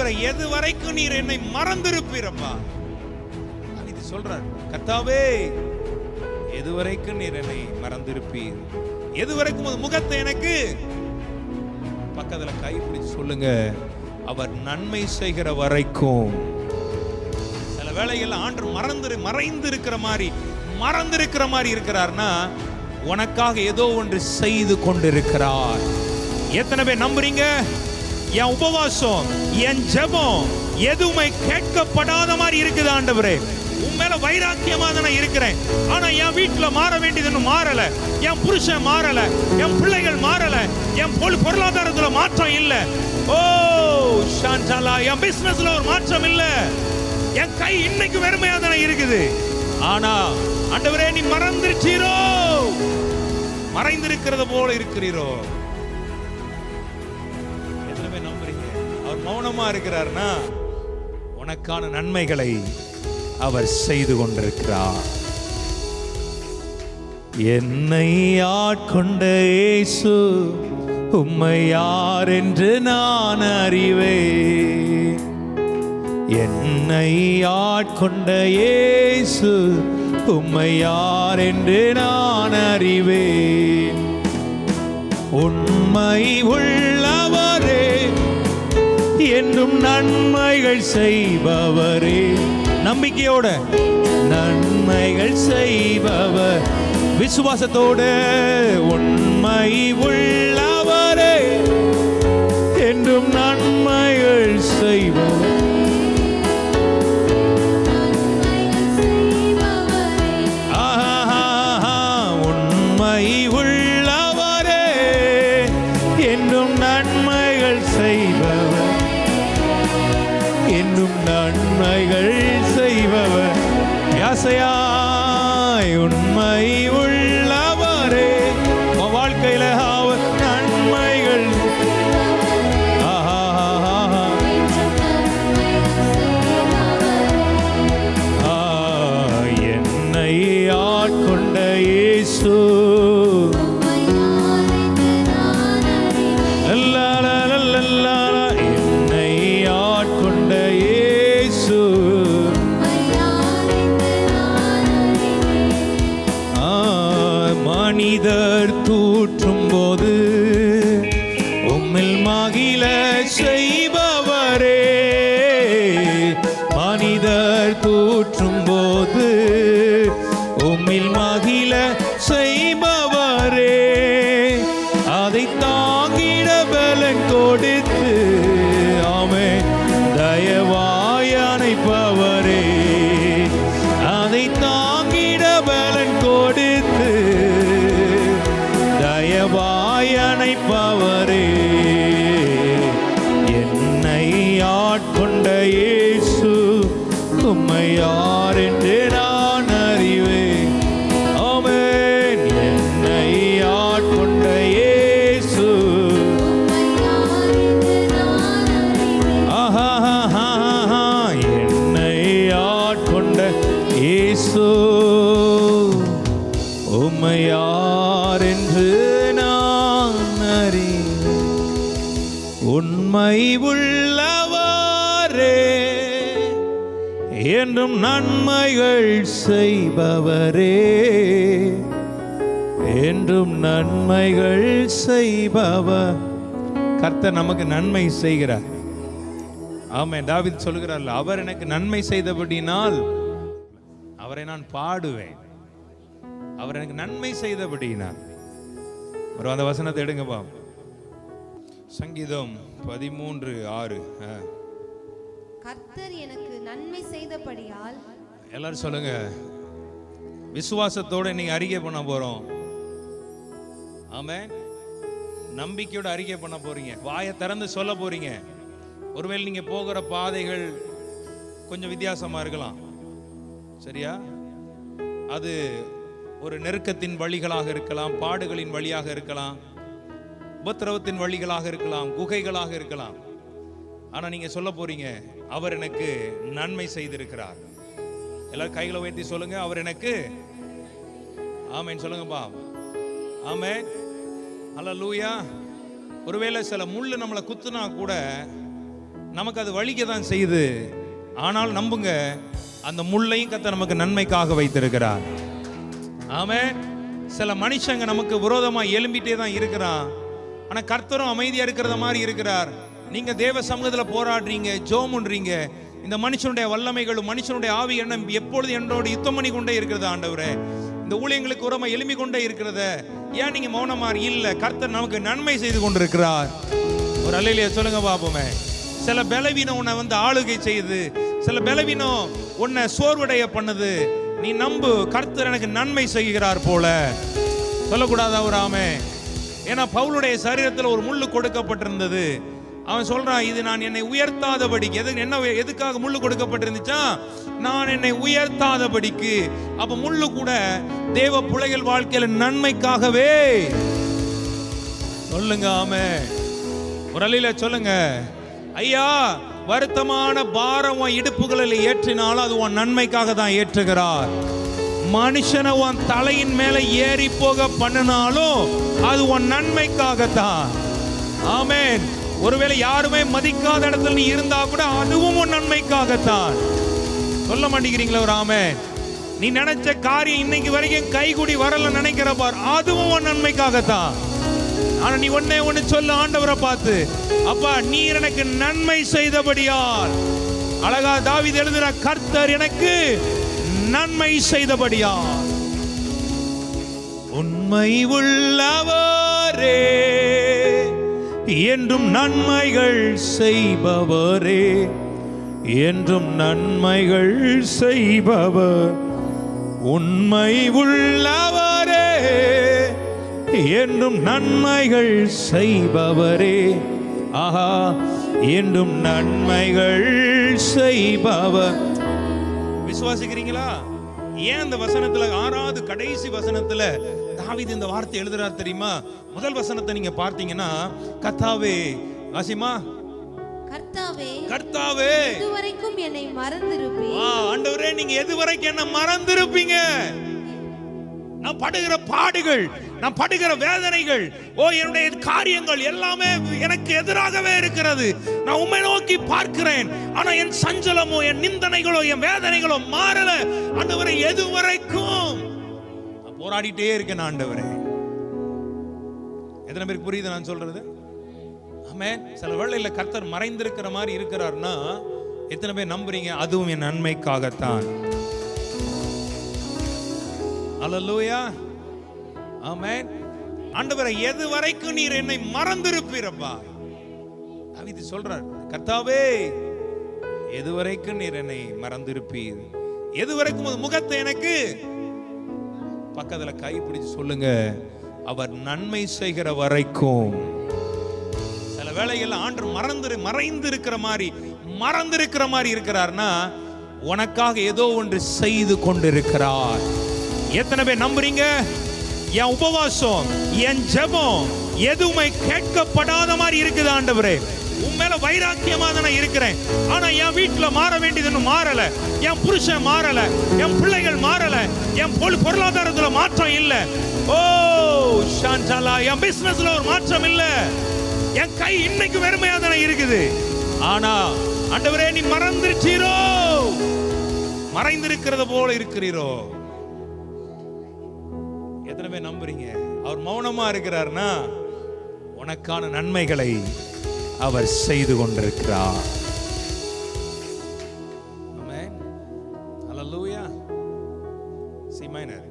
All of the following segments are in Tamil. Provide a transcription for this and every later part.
ஆண்டவரே, எது வரைக்கும் நீர் என்னை மறந்திருப்பீரப்பா? இது சொல்றார், கர்த்தாவே எதுவரைக்கும் நீர் என்னை மறந்திருப்பீர்? எதுவரைக்கும் உமது முகத்தை எனக்கு பக்கத்துல கைப்பிடிச்சு சொல்லுங்க, அவர் நன்மை செய்கிற வரைக்கும். சில வேளைகள் ஆண்டு மறைந்திருக்கிற மாதிரி இருக்கிறார்னா உனக்காக ஏதோ ஒன்று செய்து கொண்டிருக்கிறார். எத்தனை பேர் நம்புறீங்க? என் உபவாசம், என் ஜெபம் எதுவுமே கேட்கப்படாத மாதிரி இருக்குது ஆண்டவரே. உன் மேல வைராக்கியமா தான் இருக்கிறேன், ஆனா என் வீட்டுல மாற வேண்டியது மாறல, என் புருஷன் மாறல, என் பிள்ளைகள் மாறல, என் பொருளாதாரத்துல மாற்றம் இல்ல, ஓ சாந்தாலா, என் பிசினஸ்ல ஒரு மாற்றம் இல்ல, என் கை இன்னைக்கு வெறுமையா தானே இருக்குது. ஆனா ஆண்டவரே, நீ மறந்துட்டீரோ? மறைந்திருக்கிறது போல இருக்கிறீரோ? எத்தனை பேர் நம்புறீங்க? அவர் மௌனமா இருக்கிறார்னா உனக்கான நன்மைகளை அவர் செய்து கொண்டிருக்கிறார். என்னை ஆட்கொண்ட இயேசு, உம்மை யார் என்று நான் அறிவேன். என்னை ஆட்கொண்ட இயேசு, உம்மை யார் என்று நான் அறிவேன். உண்மை உள்ளவரே, என்றும் நன்மைகள் செய்பவரே. நம்பிக்கையோட நன்மைகள் செய்பவர், விசுவாசத்தோடு. உண்மை உள்ளவரே, என்றும் நன்மைகள் செய்பவர். உண்மை உள்ளவரே, என்றும் நன்மைகள் செய்பவர், என்றும் நன்மைகள் செய்பவர். யாசையாய் உண்மை உள்ளவரே, உன் வாழ்க்கையில அவர் நன்மைகள். என்னை ஆட்கொண்ட இயேசு, என்னை ஆட்கொண்ட இயேசு, மனிதர் தூற்றும் போது உம்மில் மகிழ செய்பவரே. மனிதர் தூற்றும் போது உம்மில் மகிழ செய்பவரே. அதை தாங்கிட பலன் கொடுத்து, ஆமென், தயவாய் அணைப்பவரே. அதை தாங்கிட பலன் கொடுத்து, தயவாய் அணைப்பவரே. என்னை ஆட்கொண்ட இயேசு, உம்மை யார் என்று நான் அறிவேன். ஆமென். என்னை ஆட்கொண்ட இயேசு, என்னை ஆட்கொண்ட இயேசு, உம்மை யார் என்று நான் அறிவேன். உண்மை உள்ளவரே, என்றும் நன்மைகள் செய்பவரே, என்றும் நன்மைகள் செய்பவர். கர்த்தர் நமக்கு நன்மை செய்கிறார். ஆமென். தாவீது சொல்கிறார், அவர் எனக்கு நன்மை செய்தபடினால் அவரை நான் பாடுவேன். அவர் எனக்கு நன்மை செய்தபடினால். ஒரு அந்த வசனத்தை எடுங்கப்பா. சங்கீதம் 13:6. கர்த்தர் எனக்கு நன்மை செய்தபடியால். எல்லாரும் சொல்லுங்க, விசுவாசத்தோட நீங்க அறிக்கை பண்ண போறோம். ஆமென். நம்பிக்கையோட அறிக்கை பண்ண போறீங்க. வாயை திறந்து சொல்ல போறீங்க. ஒருவேளை நீங்க போகிற பாதைகள் கொஞ்சம் வித்தியாசமா இருக்கலாம், சரியா? அது ஒரு நெருக்கத்தின் வழிகளாக இருக்கலாம், பாடுகளின் வழியாக இருக்கலாம், உபத்திரவத்தின் வழிகளாக இருக்கலாம், குகைகளாக இருக்கலாம். ஆனா நீங்க சொல்ல போறீங்க, அவர் எனக்கு நன்மை செய்திருக்கிறார். எல்லாரும் கைகளை உயர்த்தி சொல்லுங்க, அவர் எனக்கு. ஆமென் சொல்லுங்கப்பா. ஆமென். அல்லேலூயா. ஒருவேளை சில முள்ளு நம்மளை குத்துனா கூட நமக்கு அது வலிக்க தான் செய்யுது. ஆனால் நம்புங்க, அந்த முள்ளையும் கர்த்தர் நமக்கு நன்மைக்காக வைத்திருக்கிறார். ஆமென். சில மனுஷங்க நமக்கு விரோதமா எழும்பிட்டே தான் இருக்கிறான். ஆனா கர்த்தரும் அமைதியா இருக்கிறத மாதிரி இருக்கிறார். நீங்க தேவ சமூகத்துல போராடுறீங்க, ஜெபம் பண்றீங்க. இந்த மனுஷனுடைய வல்லமைகளும் மனுஷனுடைய ஆவி எண்ணம் எப்பொழுது என்னோட யுத்தம் பண்ணி கொண்டே இருக்கிறது. ஆண்டவரே, இந்த ஊழியங்களுக்கு உரமா எழும்பி கொண்டே இருக்கிறத ஏன் நீங்க மௌனமா இல்ல? கர்த்தர் நமக்கு நன்மை செய்து கொண்டிருக்கிறார். ஒரு அல்லேலூயா சொல்லுங்க பாப்போமே. சில பலவீனம் உன்னை ஆளுகை செய்யுது, சில பலவீனம் உன்னை சோர்வடைய பண்ணுது. நீ நம்பு, கர்த்தர் எனக்கு நன்மை செய்கிறார் போல. சொல்லக்கூடாதா ஒரு ஆமே? ஏன்னா பவுலுடைய சரீரத்தில் ஒரு முள்ளு கொடுக்கப்பட்டிருந்தது. அவன் சொல்றான், இது நான் என்னை உயர்த்தாதபடிக்கு. எதுக்காக முள்ளு கொடுக்கப்பட்டிருந்துச்சா? நான் என்னை உயர்த்தாதபடிக்கு. அப்ப முள்ளு கூட தேவ பிள்ளைகள் வாழ்க்கையில நன்மைக்காகவே. சொல்லுங்க ஆமே. ஒரு அல்லேலூயா சொல்லுங்க. ஐயா, வருத்தமான பாரம் உன் இடுப்புகளில் ஏற்றினாலும் அது உன் நன்மைக்காக தான் ஏற்றுகிறார். மனுஷனை உன் தலையின் மேல ஏறி போக பண்ணினாலும் அது உன் நன்மைக்காகத்தான். ஆமென். ஒருவேளை யாருமே மதிக்காத இடத்துல நீ இருந்தா கூட அதுவும் உன் நன்மைக்காகத்தான். சொல்ல மாட்டேங்கிறீங்களா ஒரு ஆமென்? நீ நினைச்ச காரியம் இன்னைக்கு வரைக்கும் கைகூடி வரல நினைக்கிற பார், அதுவும் உன் நன்மைக்காகத்தான். ஆனா நீ ஒண்ணு சொல்ல ஆண்டவரை பார்த்து, அப்பா நீர் எனக்கு நன்மை செய்தபடியால். அழகா தாவீது எழுதுற, கர்த்தர் எனக்கு நன்மை செய்தபடியால். உண்மை உள்ளவரே, என்றும் நன்மைகள் செய்பவரே, என்றும் நன்மைகள் செய்பவர். உண்மை உள்ளவரே, என்றும் நன்மைகள் செய்பவரே. ஆஹா, என்றும் நன்மைகள் செய்பவர். விசுவாசிக்கிறீங்களா? ஏன் இந்த வசனத்துல 6வது கடைசி வசனத்துல தாவீது இந்த வார்த்தை எழுதுறார் தெரியுமா? முதல் வசனத்தை நீங்க பார்த்தீங்கன்னா, கர்த்தாவே, வாசிமா, கர்த்தாவே, கர்த்தாவே, இதுவரைக்கும் என்னை மறந்திருப்பீர். ஆண்டவரே, நீங்க எதுவரைக்கும் என்ன மறந்திருப்பீங்க? நான் படுகிற பாடுகள், நான் படுகிற வேதனைகள், என்னுடைய காரியங்கள் எல்லாமே எனக்கு எதிராகவே இருக்கிறது. நான் உம்மை நோக்கி பார்க்கிறேன், ஆனா என் சஞ்சலமோ, என் நிந்தனைகளோ, என் வேதனைகளோ மாறல. ஆண்டவரே, எதுவரைக்கும் நான் போராடிட்டே இருக்கேன். ஆண்டவரே, எத்தனை பேருக்கு புரியுது நான் சொல்றது? ஆமென். சில வேளையில கர்த்தர் மறைந்திருக்கிற மாதிரி இருக்கிறார்னா எத்தனை பேர் நம்புறீங்க? அதுவும் என் நன்மைக்காகத்தான். அல்லேலூயா, ஆமென். ஆண்டவரே, எது வரைக்கும் நீர் என்னை மறந்திருப்பீரப்பா? தாவீது சொல்றார், கர்த்தாவே, எது வரைக்கும் நீர் என்னை மறந்திருப்பீர்? எது வரைக்கும் உமது முகத்தை எனக்கு பக்கத்துல கை பிடிச்சு சொல்லுங்க, அவர் நன்மை செய்கிற வரைக்கும். சில வேளைகள் ஆண்டவர் மறைந்திருக்கிற மாதிரி இருக்கிறார்னா உனக்காக ஏதோ ஒன்று செய்து கொண்டிருக்கிறார். எத்தனை பேர் நம்புறீங்க? என் உபவாசம், என் ஜெபம் எதுவுமே கேட்கப்படாத மாதிரி இருக்குது. ஆண்டவரே, உன் மேல வைராக்கியமா தான் இருக்கிறேன், ஆனா என் வீட்டுல மாற வேண்டியது மாறல, என் புருஷன் மாறல, என் பிள்ளைகள் மாறல, என் பொருளாதாரத்துல மாற்றம் இல்ல, சாந்தாலா, என் பிசினஸ்ல ஒரு மாற்றம் இல்ல, என் கை இன்னைக்கு வெறுமையா தானே இருக்குது. ஆனா ஆண்டவரே, நீ மறந்துட்டீரோ? மறைந்திருக்கிறது போல இருக்கிறீரோ? எத்தனை பேர் நம்புறீங்க? அவர் மௌனமா இருக்கிறார்னா உனக்கான நன்மைகளை அவர் செய்து கொண்டிருக்கிறார். ஆமென். ஹல்லேலூயா. C minor.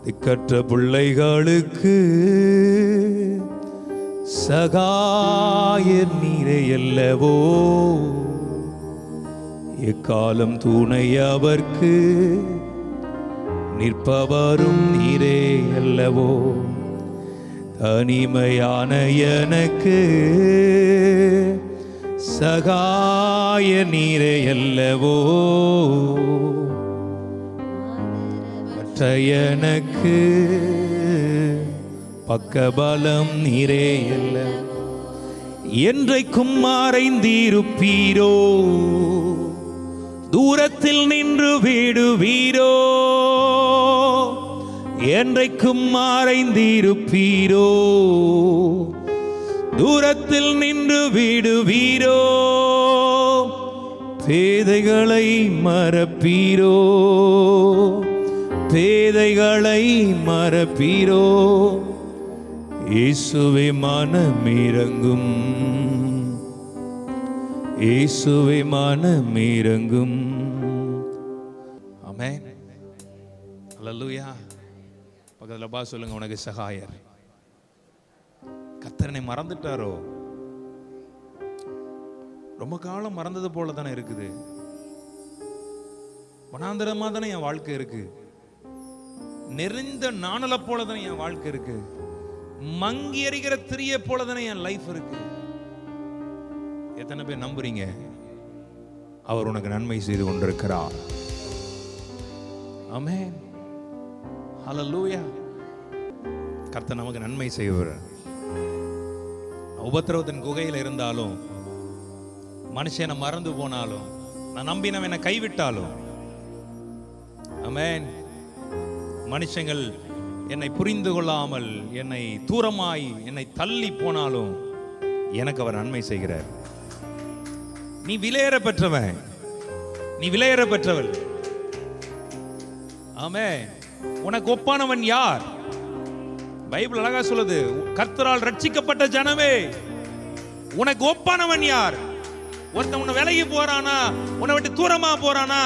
திக்கற்ற பிள்ளைகளுக்கு சகாயர் நீரே அல்லவோ, எக்காலம் துணை அவர்க்கு நிற்பவரும் நீரே அல்லவோ, தனிமையான எனக்கு சகாய நீரே அல்லவோ, மற்ற எனக்கு பக்கபலம் நீரே அல்லவோ, என்றைக்கும் மறைந்திருப்பீரோ, தூரத்தில் நின்று விடுவீரோ, என்றைக்கும் மறைந்திருப்பீரோ, தூரத்தில் நின்று விடுவீரோ, பேதைகளை மறப்பீரோ, பேதைகளை மறப்பீரோ. இயேசுவே மனமிரங்கும், இயேசுவே மனமிரங்கும். ஆமென். அல்லேலூயா. பக்கத்துல பா சொல்லுங்க, உனக்கு சகாயர். கர்த்தரை மறந்துட்டாரோ? ரொம்ப காலம் மறந்தது போல தானே இருக்குது. வனாந்தரமா தானே என் வாழ்க்கை இருக்கு. நெறிந்த நாணல போல தானே என் வாழ்க்கை இருக்கு. மங்கி எறிகிற திரிய போல தானே என் லைஃப் இருக்கு. எத்தனை பேர் நம்புறீங்க அவர் உனக்கு நன்மை செய்து கொண்டிருக்கிறார்? ஆமென். ஹல்லேலூயா. கர்த்தர் நமக்கு நன்மை செய்வார். உபத்திரவத்தின் குகையில் இருந்தாலும், மனுஷனை மறந்து போனாலும், நான் நம்பினவன் என்னை கைவிட்டாலும், ஆமென், மனுஷங்கள் என்னை புரிந்து கொள்ளாமல் என்னை தூரமாய் என்னை தள்ளி போனாலும் எனக்கு அவர் நன்மை செய்கிறார். நீ விலையேற பெற்றவன், நீ விலையேற பெற்றவள். ஆமென். உனக்கு ஒப்பானவன் யார்? பைபிள் அழகா சொல்லுது, கர்த்தரால் ரட்சிக்கப்பட்ட ஜனமே, உனக்கு ஒப்பானவன் யார்? ஒருத்தன் உன்னை விலகி போறானா, உன்னை விட்டு தூரமா போறானா,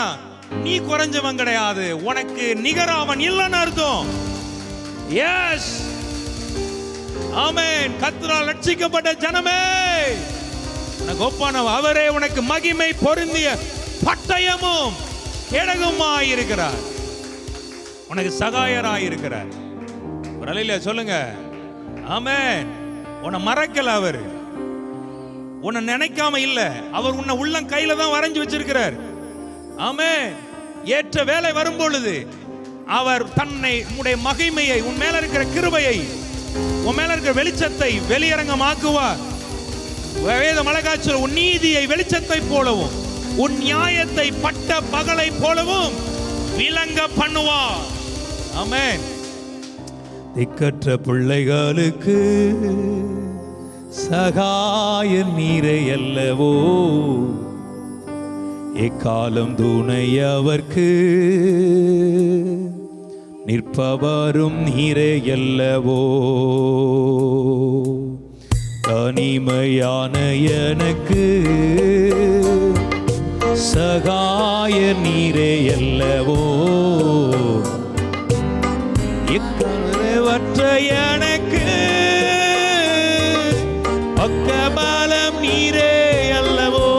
நீ குறைஞ்சவன் கிடையாது. உனக்கு நிகராவன் இல்லைன்னு அர்த்தம். எஸ், ஆமென். கர்த்தரால் ரட்சிக்கப்பட்ட ஜனமே, உனக்கு ஒப்பானவன் அவரே. உனக்கு மகிமை பொருந்திய பட்டயமும் கேடகமாய் இருக்கிறார். உனக்கு சகாயராய் இருக்கிறார். ஒரு அலையில சொல்லுங்க, ஆமென். உன்னை மறக்கல அவர், உன்னை நினைக்காம இல்ல. அவர் உன்னை உள்ளம் கையில தான் வரைஞ்சு வச்சிருக்கிறார். ஆமென். ஏற்ற வேலை வரும் பொழுது அவர் தன்னை, உன்னுடைய மகிமையை, உன் மேல இருக்கிற கிருபையை, உன் மேல இருக்கிற வெளிச்சத்தை வெளியரங்கமாக்குவார். வேதம் அழகா சொல்லுது, உன் நீதியை வெளிச்சத்தை போலவும் உன் நியாயத்தை பட்ட பகலை போலவும் விளங்க பண்ணுவார். ஆமென். திக்கற்ற பிள்ளைகளுக்கு சகாய நீரை அல்லவோ, எக்காலம் துணை அவர்க்கு நிற்பவரும் நீரை அல்லவோ. தனிமையான எனக்கு சகாய நீரை அல்லவோ, இக்கவற்ற எனக்கு பக்கபலம் நீரே அல்லவோ.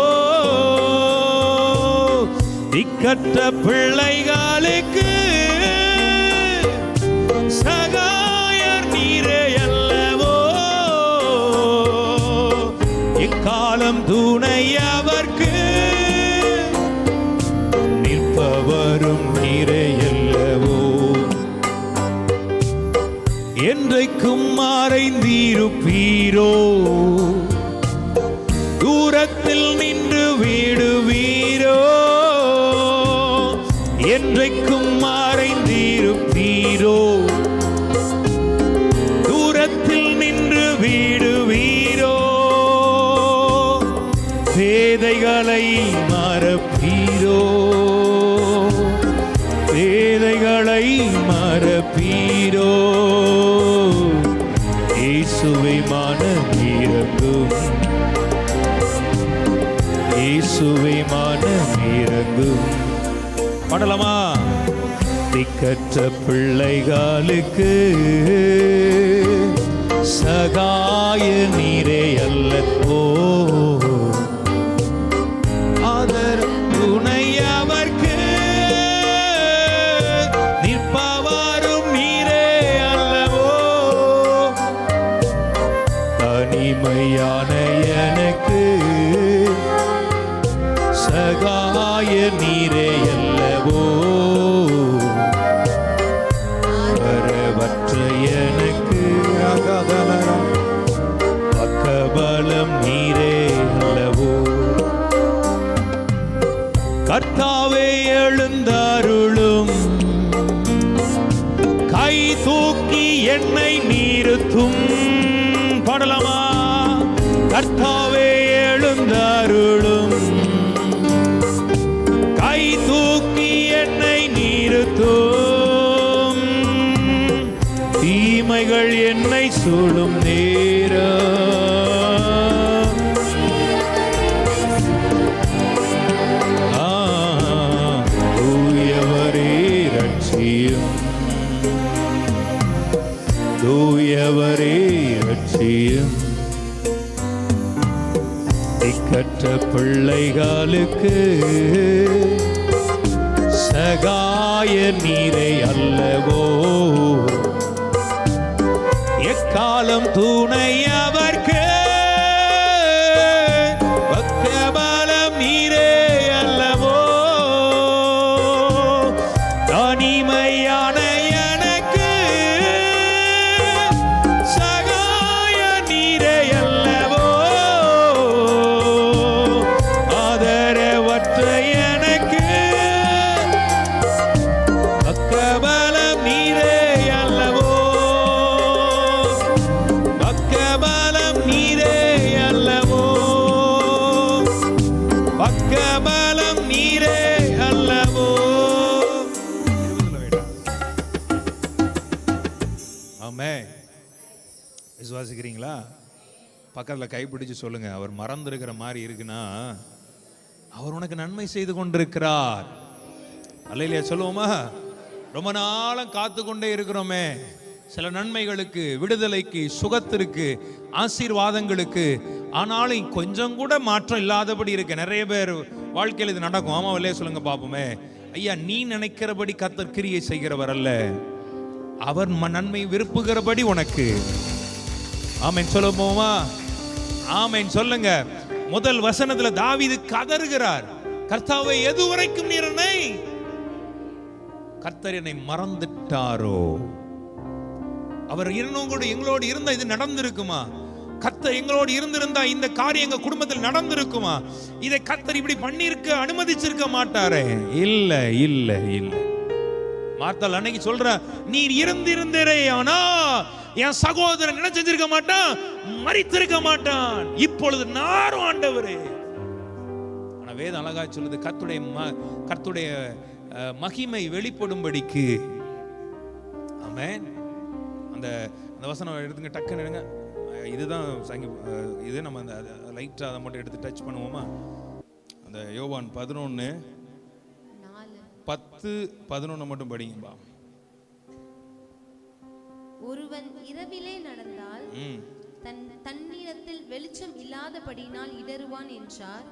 திக்கற்ற பிள்ளைகளுக்கு சகாயர் நீரே அல்லவோ, இக்காலம் துணை அவர்க்கு நிற்பவரும் நீரே அல்லவோ. என்றைக்கும் மறைந்திருப்பீரோ, தூரத்தில் நின்று விடுவீரோ. என்றைக்கும் மறைந்திருப்பீரோ, தூரத்தில் நின்று விடுவீரோ. பேதைகளை மறப்பீரோ, பேதைகளை மறப்பீரோ. இயேசுவை மனமிரங்கும், இயேசுவை மனமிரங்கும். பாடலாமா? திக்கற்ற பிள்ளைகளுக்கு சகாய நீரே அல்லவோ, ஆதர துணை அவர்க்கு நிற்பவரும் நீரே அல்லவோ. தனிமையான எனக்கு சகாய நீரே அல்லவோ, வரவற்ற எனக்கு பக்கபலம் நீரே அல்லவோ. கர்த்தாவே எழுந்தருளும், கை தூக்கி என்னை நிறுத்தும். பாடலாமா? கர்த்தாவே எழுந்தருளும், கை தூக்கி என்னை நிறுத்தும், தீமைகள் என்னை சூழும் நேரம் தூயவரே ரட்சியும், தூயவரே ரட்சியும், திக்கற்ற பிள்ளைகளுக்கு சகாய நீரை அல்லவோ, எக்காலம் துணை அவர்க்கு பக்கபலம் நீரே அல்லவோ, தனிமையான எனக்கு சகாய நீரே அல்லவோ, ஆதரவற்ற எனக்கு பக்கபலம் நீரே அல்லவோ, பக்கபலம் நீரே அல்லவோ, பக்கபலம் நீரே அல்லவோ. ஆமென். விசுவாசிக்கிறீங்களா? பக்கத்துல கைப்பிடிச்சு சொல்லுங்க, அவர் மறந்திருக்கிற மாதிரி இருக்குன்னா அவர் உனக்கு நன்மை செய்து கொண்டிருக்கிறார். அல்லேலூயா சொல்லுவோமா? ரொம்ப நாளும் காத்து கொண்டே இருக்கிறோமே சில நன்மைகளுக்கு, விடுதலைக்கு, சுகத்திற்கு, ஆசீர்வாதங்களுக்கு, ஆனாலும் கொஞ்சம் கூட மாற்றம் இல்லாதபடி இருக்கு. நிறைய பேர் வாழ்க்கையில் இது நடக்கும். ஆமா இல்லையே சொல்லுங்க பாப்போமே. ஐயா, நீ நினைக்கிறபடி கர்த்தர் கிரியை செய்கிறவர் அல்ல, அவர் நன்மை விரும்புகிறபடி உனக்கு. ஆமென் சொல்லுவோமா? ஆமென் சொல்லுங்க. முதல் வசனத்துல தாவீது கதறுகிறார், கர்த்தாவே எதுவரைக்கும் நீர் என்னை, கர்த்தர் என்னை மறந்துட்டாரோ? அவர் எங்களோடு இருந்தா இது நடந்திருக்குமா? கர்த்தர் எங்களோடு இருந்திருந்தா இந்த காரியம் எங்க குடும்பத்தில் நடந்திருக்குமா? இதை கர்த்தர் இப்படி பண்ணிருக்க அனுமதிச்சிருக்க மாட்டாரே. இல்ல இல்ல இல்ல. மார்த்தாள் அன்னைக்கு சொல்ற, நீர் இருந்திருந்தே ஆனா என் சகோதரன் என்ன செஞ்சிருக்க மாட்டான், மரித்திருக்க மாட்டான். இப்பொழுது நாரும் ஆண்டவரே. ஆனா வேதம் அழகா சொல்லுது, கர்த்தருடைய மகிமை வெளிப்படும்படிக்கு. ஆமென். அந்த வசனம் எடுத்துங்க, டக்குன்னு எடுங்க. இதுதான் இது நம்ம அந்த லைட்டா அதை மட்டும் எடுத்து டச் பண்ணுவோமா? அந்த யோவான் 11:10-11 மட்டும் படிங்கப்பா. ஒருவன் இரவிலே நடந்தால் தன்னிடத்தில் வெளிச்சம் இல்லாதபடியினால் இடறுவான் என்றார்.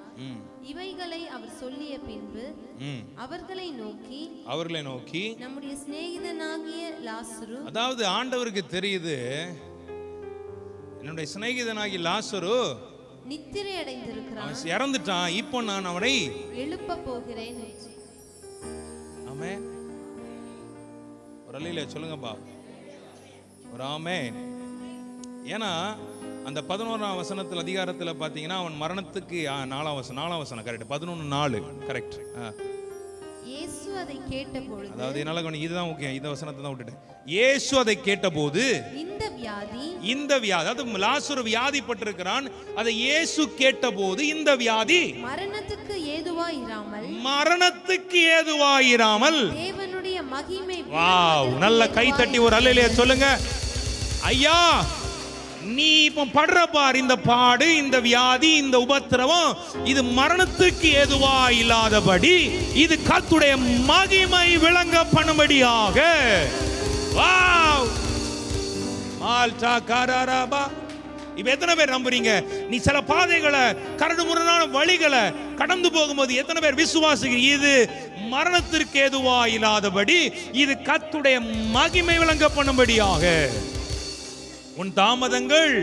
இவைகளை அவர் சொல்லிய பின்பு அவர்களை நோக்கி நம்முடைய சிநேகிதனாகிய லாசரு, அதாவது ஆண்டவருக்கு தெரியுது, என்னுடைய சிநேகிதனாகிய லாசரு நித்திரை அடைந்திருக்கிறான், இறந்துட்டான், இப்போ நான் அவனை எழுப்ப போகிறேன். ஆமென். ஒரு அல்லேலூயா சொல்லுங்கப்பா. ஒரு ஆமென். ஏன்னா அந்த 11ஆம் வசனத்தில் அதிகாரத்தில் பார்த்தீங்கன்னா அவன் மரணத்துக்கு 4ஆம் வசனம் கரெக்ட், 11:4 கரெக்ட். இயேசு அதை கேட்டபோது, அதாவது என்னால இதுதான் ஓகே, இந்த வசனத்தை தான் விட்டுட்டேன். இயேசு அதை கேட்டபோது இந்த வியாதி, அதாவது லாசரு வியாதிப்பட்டிருக்கிறான், அதை இயேசு கேட்டபோது இந்த வியாதி மரணத்துக்கு ஏதுவாயிராமல் தேவனுடைய மகிமை. வாவ், நல்ல கை தட்டி ஒரு அல்லேலூயா சொல்லுங்க. ஐயா, நீ இப்ப படுற பார் இந்த பாடு, இந்த வியாதி, இந்த உபத்திரவம், இது மரணத்துக்கு ஏதுவா இல்லாதபடி இது கர்த்தருடைய மகிமை விளங்க பண்ணும்படியாக. Wow, Malta கரரபா. இப்ப எத்தனை பேர் நம்புறீங்க? நீ சில பாதைகளை, கரடுமுரடான வழிகளை கடந்து போகும்போது எத்தனை பேர் விசுவாசிக்கிறீங்க இது மரணத்திற்கு ஏதுவா இல்லாதபடி இது கர்த்தருடைய மகிமை விளங்க பண்ணும்படியாக? உன் தாமதங்கள்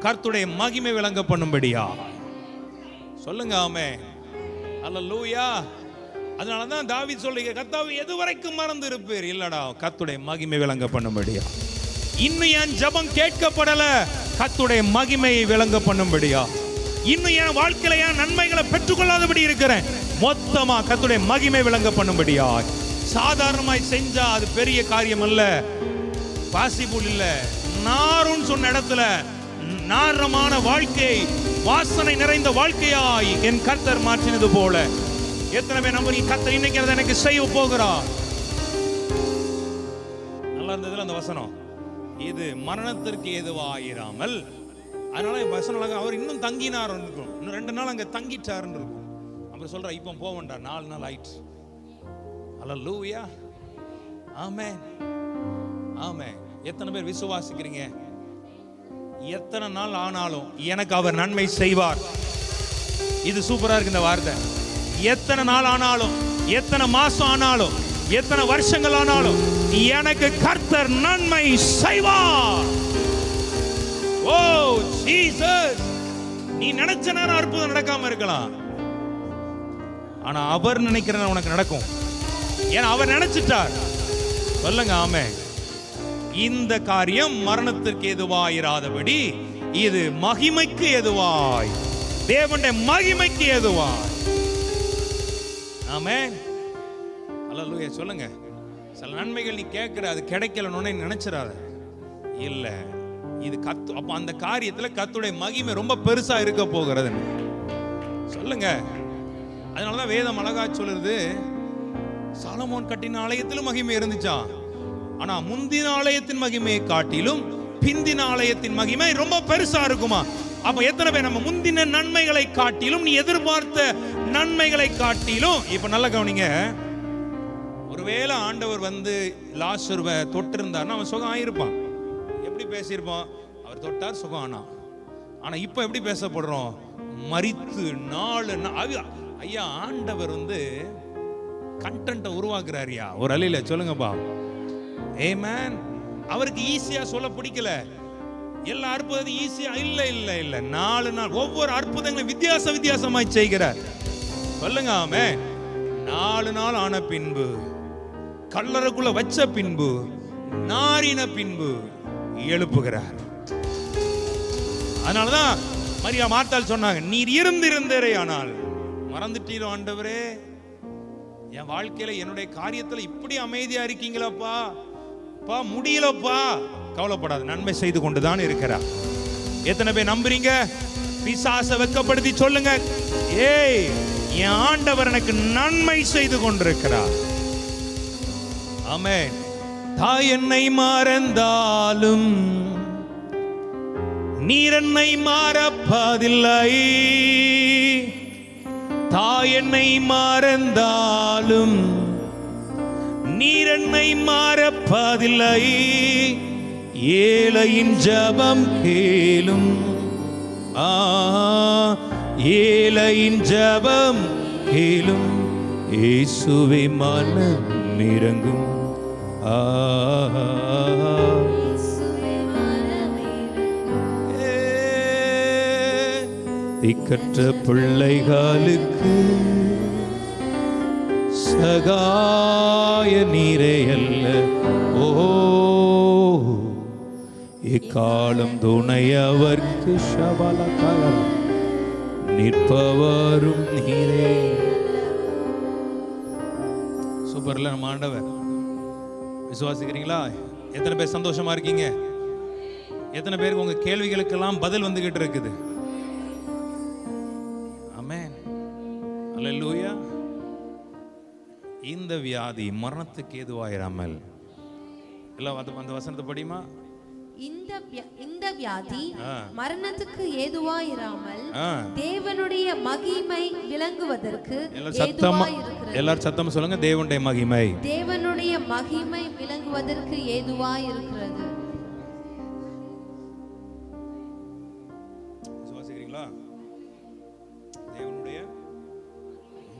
கர்த்தருடைய மகிமை விளங்க பண்ணும்படியா? சொல்லுங்க ஆமென். அல்லேலூயா. அதனாலதான் தாவீது சொல்லுங்க, கர்த்தாவே எதுவரைக்கும் மறந்து இருப்பீர்? இல்லடா, கர்த்தருடைய மகிமை விளங்க பண்ணும்படியா. இன்னும் என் ஜெபம் கேட்கப்படல, கர்த்தருடைய மகிமையை விளங்க பண்ணும்படியா. இன்னும் என் வாழ்க்கையில என் நன்மைகளை பெற்றுக்கொள்ளாதபடி இருக்கிறேன், மொத்தமா கர்த்தருடைய மகிமை விளங்க பண்ணும்படியா. சாதாரணமாய் செஞ்சா அது பெரிய காரியம் அல்ல, பாசிபிள் இல்ல. நாரும் சொன்ன இடத்துல நாரமான வாழ்க்கையை வாசனை நிறைந்த வாழ்க்கையாய் என் கர்த்தர் மாற்றினது போல எத்தனை பேர் நம்புறீங்க கர்த்தர் இன்னைக்கு அதை எனக்கு செய்ய போகிறார்? நல்லா இருந்ததுல அந்த வசனம், இது மரணத்திற்கு ஏதுவாயிராமல். அதனால வசனம் அவர் இன்னும் தங்கினார் இருக்கும், இன்னும் 2 நாள் அங்க தங்கிட்டாருன்னு இருக்கும். அப்புறம் சொல்ற இப்போ போக வேண்டாம், 4 நாள் ஆயிடுச்சு. அல்லேலூயா, ஆமென், ஆமென். எத்தனை பேர் விசுவாசிக்கிறீங்க? எத்தனை நாள் ஆனாலும் எனக்கு அவர் நன்மை செய்வார். இது சூப்பரா இருக்கு இந்த வார்த்தை. எத்தனை நாள் ஆனாலும், எத்தனை மாசம் ஆனாலும், எத்தனை வருஷங்கள் ஆனாலும் எனக்கு கர்த்தர் நன்மை செய்வார். ஓ ஜீசஸ், நீ நினைச்ச நேரம் அற்புதம் நடக்காம இருக்கலாம், ஆனா அவர் நினைக்கிற உனக்கு நடக்கும். ஏன்னா அவர் நினைச்சிட்டார். சொல்லுங்க ஆமென். இந்த காரியம் மரணத்திற்கு எதுவாயிராதபடி இது மகிமைக்கு எதுவாய், தேவனுடைய மகிமைக்கு எதுவாய். ஆமென், அல்லேலூயா. சொல்லுங்க. சில நன்மைகள் நீ கேட்கிற, அது கிடைக்கலன்னு நினைச்சிடாத. இல்ல, இது கத்து, அப்ப அந்த காரியத்துல கர்த்தருடைய மகிமை ரொம்ப பெருசா இருக்க போகிறது. சொல்லுங்க. அதனாலதான் வேதம் அழகா சொல்லுது, சாலமோன் கட்டின ஆலயத்திலும் மகிமை இருந்துச்சாம், ஆனா முந்தின ஆலயத்தின் மகிமையை காட்டிலும் பிந்தின ஆலயத்தின் மகிமை ரொம்ப பெருசா இருக்குமா. அப்ப எத்தனை பேர் நம்ம முந்தின நன்மைகளை காட்டிலும், நீ எதிர்பார்த்த நன்மைகளை காட்டிலும், இப்ப நல்ல கவனிங்க, ஒருவேளை ஆண்டவர் வந்து லாசருவை தொட்டு இருந்தார்னா அவன் சுகம் ஆயிருப்பான். எப்படி பேசியிருப்பான்? அவர் தொட்டார் சுகம் ஆனா. ஆனா இப்ப எப்படி பேசப்படுறோம்? மரித்து 4 நாள். ஐயா, ஆண்டவர் வந்து கண்டென்ட்டை உருவாக்குறாரியா ஒரு அலையில. சொல்லுங்கப்பா ஆமென். அவருக்கு ஈஸியா சொல்ல பிடிக்கல, எல்லா அற்புதத்தையும் ஈஸியா இல்ல இல்ல இல்ல 4 நாள் ஒவ்வொரு அற்புதங்களும் வித்தியாசமாய் செய்கிறார். சொல்லுங்க ஆமென். 4 நாள் ஆன பின்பு, கல்லறைக்குள்ள வச்ச பின்பு, நாரின பின்பு எழுப்புகிறார். அதனாலதான் மரியா மார்த்தாள் சொன்னாங்க, நீர் இருந்திருந்தேரே ஆனால். மறந்துட்டீரோ ஆண்டவரே, என் வாழ்க்கையில என்னுடைய காரியத்துல இப்படி அமைதியா இருக்கீங்களாப்பா, பா முடியலப்பா. கவலைப்படாத, நன்மை செய்து கொண்டுதான் இருக்கிறார். எத்தனை பேர் நம்புறீங்க? பிசாசை வெட்கப்படுத்தி சொல்லுங்க, ஏய் என் ஆண்டவர் எனக்கு நன்மை செய்து கொண்டிருக்கிறார். ஆமென். தாய் என்னை மறந்தாலும் நீர் என்னை மறப்பதில்லை, தாய் என்னை மறந்தாலும் நீர் என்னை மறப்பதில்லை, ஏழையின் ஜெபம் கேளும், ஏழையின் ஜெபம் கேளும், இயேசுவே மனம் இறங்கும். திக்கற்ற பிள்ளைகளுக்கு சகாய நீரே அல்ல, ஓ இக்காலம் துணையவர்க்கு சபலகாலம் நிற்பவரும் நீரே. சூப்பர்ல நம்ம ஆண்டவர். விசுவாசிக்கிறீங்களா? எத்தனை பேர் சந்தோஷமா இருக்கீங்க? எத்தனை பேருக்கு உங்க கேள்விகளுக்கெல்லாம் பதில் வந்துகிட்டு இருக்குது? ஆமென், அல்லேலூயா. இந்த வியாதி மரணத்துக்கு ஏதுவாயிராமல், எல்லாம் அந்த வசனத்தை படிமா. இந்த வியாதி மரணத்துக்கு ஏதுவாயிராமல் தேவனுடைய மகிமை விளங்குவதற்கு எல்லாரும் சத்தமா சொல்லுங்க, தேவனுடைய மகிமை, தேவனுடைய மகிமை விளங்குவதற்கு ஏதுவாய் இருக்கிறது. விசுவாசிக்கிறீங்களா? தேவனுடைய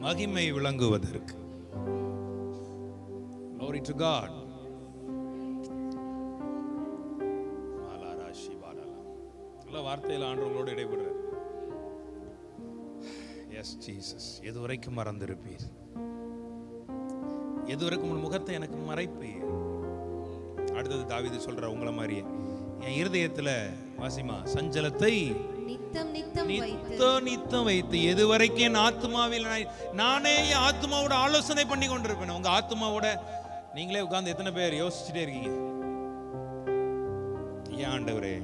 மகிமை விளங்குவதற்கு. Glory to God. வார்த்தையில் ஆண்டவங்களோடு இடைபெறுறார். S Jesus. எதுவரைக்கும் மறந்திருப்பீர்? எதுவரைக்கும் உன் முகத்தை எனக்கு மறைப்பீர்? அடுத்தது தாவீது சொல்ற, உங்களை மாதிரியே என் இருதயத்துல வாசிமா சஞ்சலத்தை நித்தம் வைத்து எதுவரைக்கும் என் ஆத்மாவில் நானே என் ஆத்மாவோட ஆலோசனை பண்ணி கொண்டிருப்பேன். உங்க ஆத்மாவோட நீங்களே உட்கார்ந்து எத்தனை பேர் யோசிச்சுட்டே இருக்கீங்க? ஏன் ஆண்டவரே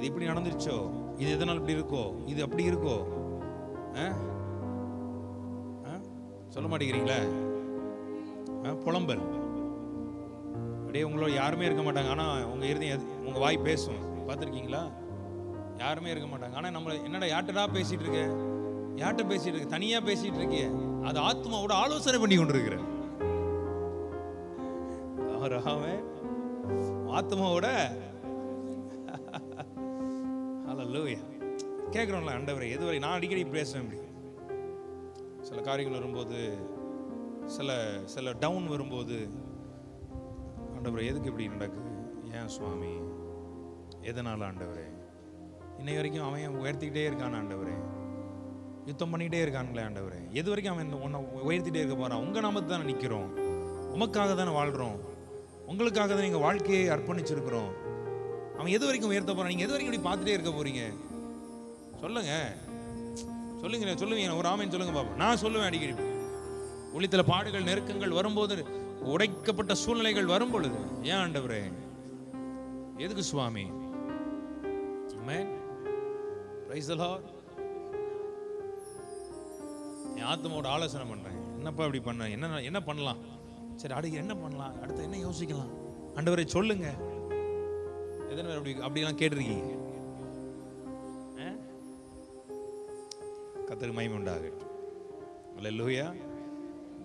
இது இப்படி நடந்துருச்சோ, இது எதனால் இப்படி இருக்கோ, இது அப்படி இருக்கோ, சொல்ல மாட்டேங்கிறீங்களா? புலம்பல். அப்படியே உங்களோட யாருமே இருக்க மாட்டாங்க, ஆனால் உங்க இருதயம் உங்க வாய் பேசும். பார்த்துருக்கீங்களா? யாருமே இருக்க மாட்டாங்க, ஆனால் நம்ம என்னடா யார்ட்டடா பேசிட்டு இருக்க, யார்கிட்ட பேசிட்டு இருக்க, தனியா பேசிட்டு இருக்கிய, அது ஆத்மாவோட ஆலோசனை பண்ணி கொண்டு இருக்கிற. ஆத்மாவோட ஹல்லேலூயா. கேட்குறோம்ல, ஆண்டவரே எதுவரை நான் அடிக்கடி பேசுவேன். இப்படி சில காரியங்கள் வரும்போது, சில டவுன் வரும்போது, ஆண்டவரே எதுக்கு இப்படி நடக்குது, ஏன் சுவாமி, எதனால ஆண்டவரே, இன்னை வரைக்கும் அவன் உயர்த்திக்கிட்டே இருக்கான் ஆண்டவரே, யுத்தம் பண்ணிக்கிட்டே இருக்கானுங்களே ஆண்டவரே, எது வரைக்கும் அவன் உன்னை உயர்த்திட்டே இருக்க போறான்? உங்க நாமத்தை தானே நிற்கிறோம், உமக்காக தானே வாழ்கிறோம், உங்களுக்காக தான் எங்கள் வாழ்க்கையை அர்ப்பணிச்சிருக்கிறோம். அவன் எது வரைக்கும் உயர்த்த போறான்? நீங்க எது வரைக்கும் இப்படி பார்த்துட்டே இருக்க போறீங்க? சொல்லுங்க, சொல்லுவீங்க. ஒரு ஆமென் சொல்லுங்க பாப்பா. நான் சொல்லுவேன் அடிக்கடி. உள்ளத்துல பாடுகள் நெருக்கங்கள் வரும்போது, உடைக்கப்பட்ட சூழ்நிலைகள் வரும் பொழுது, ஏன் ஆண்டவரே, எதுக்கு சுவாமி? ஆமென், பிரைஸ் தி லார்ட். என் ஆத்மாவோட ஆலோசனை பண்றேன், என்னப்பா இப்படி பண்ண, என்ன பண்ணலாம், சரி அடுத்து என்ன பண்ணலாம், அடுத்து என்ன யோசிக்கலாம், ஆண்டவரே சொல்லுங்க. எத்தனை பேர் அப்படிலாம் கேட்டிருக்கீங்க? கர்த்தருக்கு மகிமை உண்டாகட்டும். அல்லேலூயா.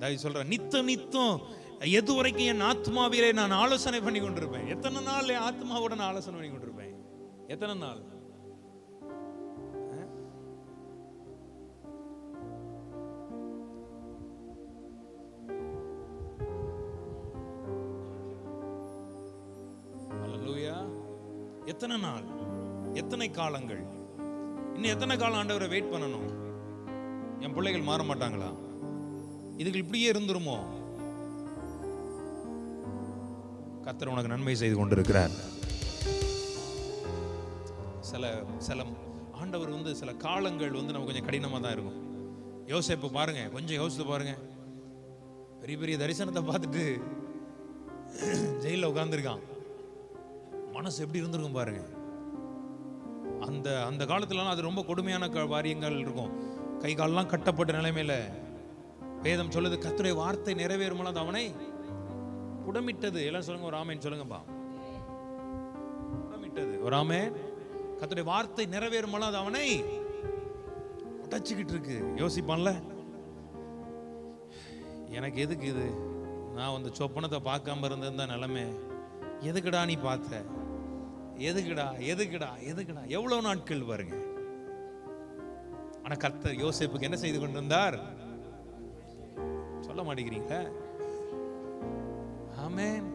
தாவீது சொல்றார், நித்தம் எது வரைக்கும் என் ஆத்மாவிலே நான் ஆலோசனை பண்ணி கொண்டிருப்பேன். எத்தனை நாள் என் ஆத்மாவோட நான் ஆலோசனை பண்ணி கொண்டிருப்பேன்? எத்தனை நாள்? அல்லேலூயா. எத்தனை நாள், எத்தனை காலங்கள், இன்னும் எத்தனை காலம் ஆண்டவரை வெயிட் பண்ணணும்? என் பிள்ளைகள் மாற மாட்டாங்களா? இதுக்கு இப்படியே இருந்துருமோ? கர்த்தர் உனக்கு நன்மை செய்து கொண்டிருக்கிறார். சில ஆண்டவர் சில காலங்கள் நமக்கு கொஞ்சம் கடினமா தான் இருக்கும். யோசேப்பு பாருங்க, கொஞ்சம் யோசித்து பாருங்க. பெரிய பெரிய தரிசனத்தை பார்த்துட்டு ஜெயில உட்கார்ந்துருக்கான். மனசு எப்படி இருந்திருக்கும் பாருங்க. அந்த காலத்துல அது ரொம்ப கொடுமையான காரியங்கள் இருக்கும். கை காலெல்லாம் கட்டப்பட்ட நிலைமையில வேதம் சொல்லுது, கர்த்தருடைய வார்த்தை நிறைவேறும் அது அவனை புடமிட்டது. எல்லாம் சொல்லுங்க, ஒரு ஆமென் சொல்லுங்கப்பா. புடமிட்டது, ஒரு ஆமென். கர்த்தருடைய வார்த்தை நிறைவேறும் அது அவனை உடைச்சுக்கிட்டு இருக்கு. யோசிப்பான்ல, எனக்கு எதுக்கு இது, நான் சொப்பனத்தை பார்க்காம இருந்திருந்த நிலைமை, எதுக்குடா நீ பார்த்த, எதுக்குடா எதுக்குடா எதுக்குடா, எவ்வளவு நாட்கள் பாருங்க. ஆனா கர்த்தர் யோசேப்புக்கு என்ன செய்து கொண்டிருந்தார்? சொல்ல மாட்டேங்கிறீங்க? ஆமென்.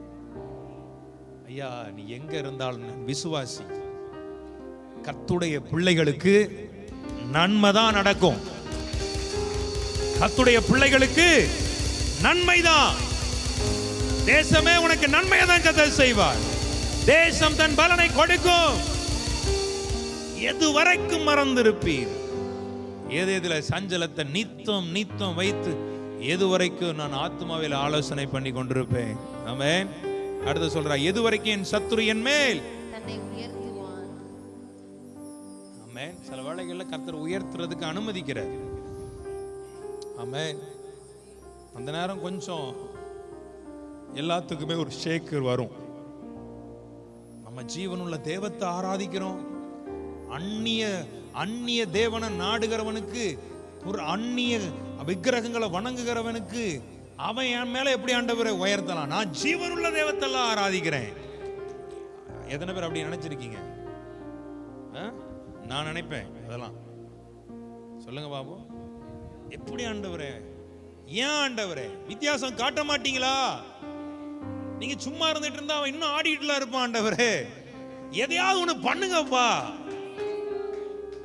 ஐயா, நீ எங்க இருந்தாலும் விசுவாசி, கர்த்தருடைய பிள்ளைகளுக்கு நன்மைதான் நடக்கும். கர்த்தருடைய பிள்ளைகளுக்கு நன்மைதான். தேசமே உனக்கு நன்மையை தான் கர்த்தர் செய்வார். தேசம் தன் பலனை கொடுக்கும். எது வரைக்கும் மறந்திருப்பீர்? ஏதேதுல சஞ்சலத்தை நித்தம் வைத்து எது வரைக்கும் நான் ஆத்மாவில் ஆலோசனை பண்ணி கொண்டிருப்பேன். ஆமென். அடுத்து சொல்றா, எது வரைக்கும் என் சத்துரு என் மேல் தன்னை உயர்த்துவான். ஆமென். சில வேளைகள்ல கர்த்தர் உயர்த்துறதுக்கு அனுமதிக்கிறார். ஆமென். அந்த நேரம் கொஞ்சம் எல்லாத்துக்குமே ஒரு ஷேக் வரும். நம்ம ஜீவனுள்ள தேவத்தை ஆராதிக்கிறோம். அந்நிய தேவனை நாடுகிறவனுக்கு, அந்நிய விக்கிரகங்களை வணங்குகிறவனுக்கு அவன் என் மேல எப்படி ஆண்டவரை உயர்த்தலாம்? நான் ஜீவனுள்ள தேவத்தெல்லாம் ஆராதிக்கிறேன். எத்தனை பேர் அப்படி நினைச்சிருக்கீங்க? நான் நினைப்பேன் அதெல்லாம். சொல்லுங்க பாபு, எப்படி ஆண்டவரே, ஏன் ஆண்டவரே வித்தியாசம் காட்ட மாட்டீங்களா? நீங்க சும்மா இருந்துட்டு இருந்தா அவன் இன்னும் ஆடிட்டுல இருப்பான். ஆண்டவரே எதையாவது ஒண்ணு பண்ணுங்கப்பா.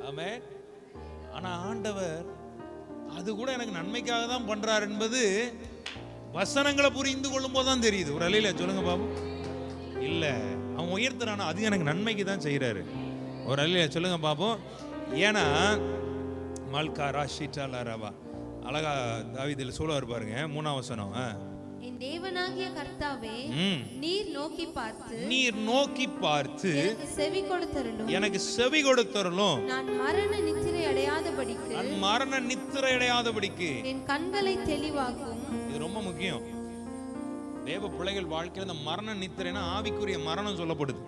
ஆமென். ஆனா ஆண்டவர் அது கூட எனக்கு நன்மைக்காக தான் பண்றார் என்பது வசனங்களை புரிந்து கொள்ளும் போதுதான் தெரியுது. ஒரு அலையில சொல்லுங்க பாபு. இல்ல, அவன் உயர்த்துறானா அது எனக்கு நன்மைக்கு தான் செய்யறாரு. ஒரு அலையில சொல்லுங்க பாப்போம். ஏன்னா மல்கா ராஷிட்டாலா ரவா, அழகா தாவீதில் சொல்லுவார் பாருங்க, 3ஆம் வசனம். என் தேவனாகிய கர்த்தாவே, நீர் நோக்கி பார்த்து எனக்கு செவி கொடுத்தருளும். நான் மரண நித்திரை அடையாதபடிக்கு என் கண்களை தெளிவாக்கும். இது ரொம்ப முக்கியம். தேவ பிள்ளைகள் வாழ்க்கையில இந்த மரண நித்திரைனா ஆவிக்குரிய மரணம் சொல்லப்படுது.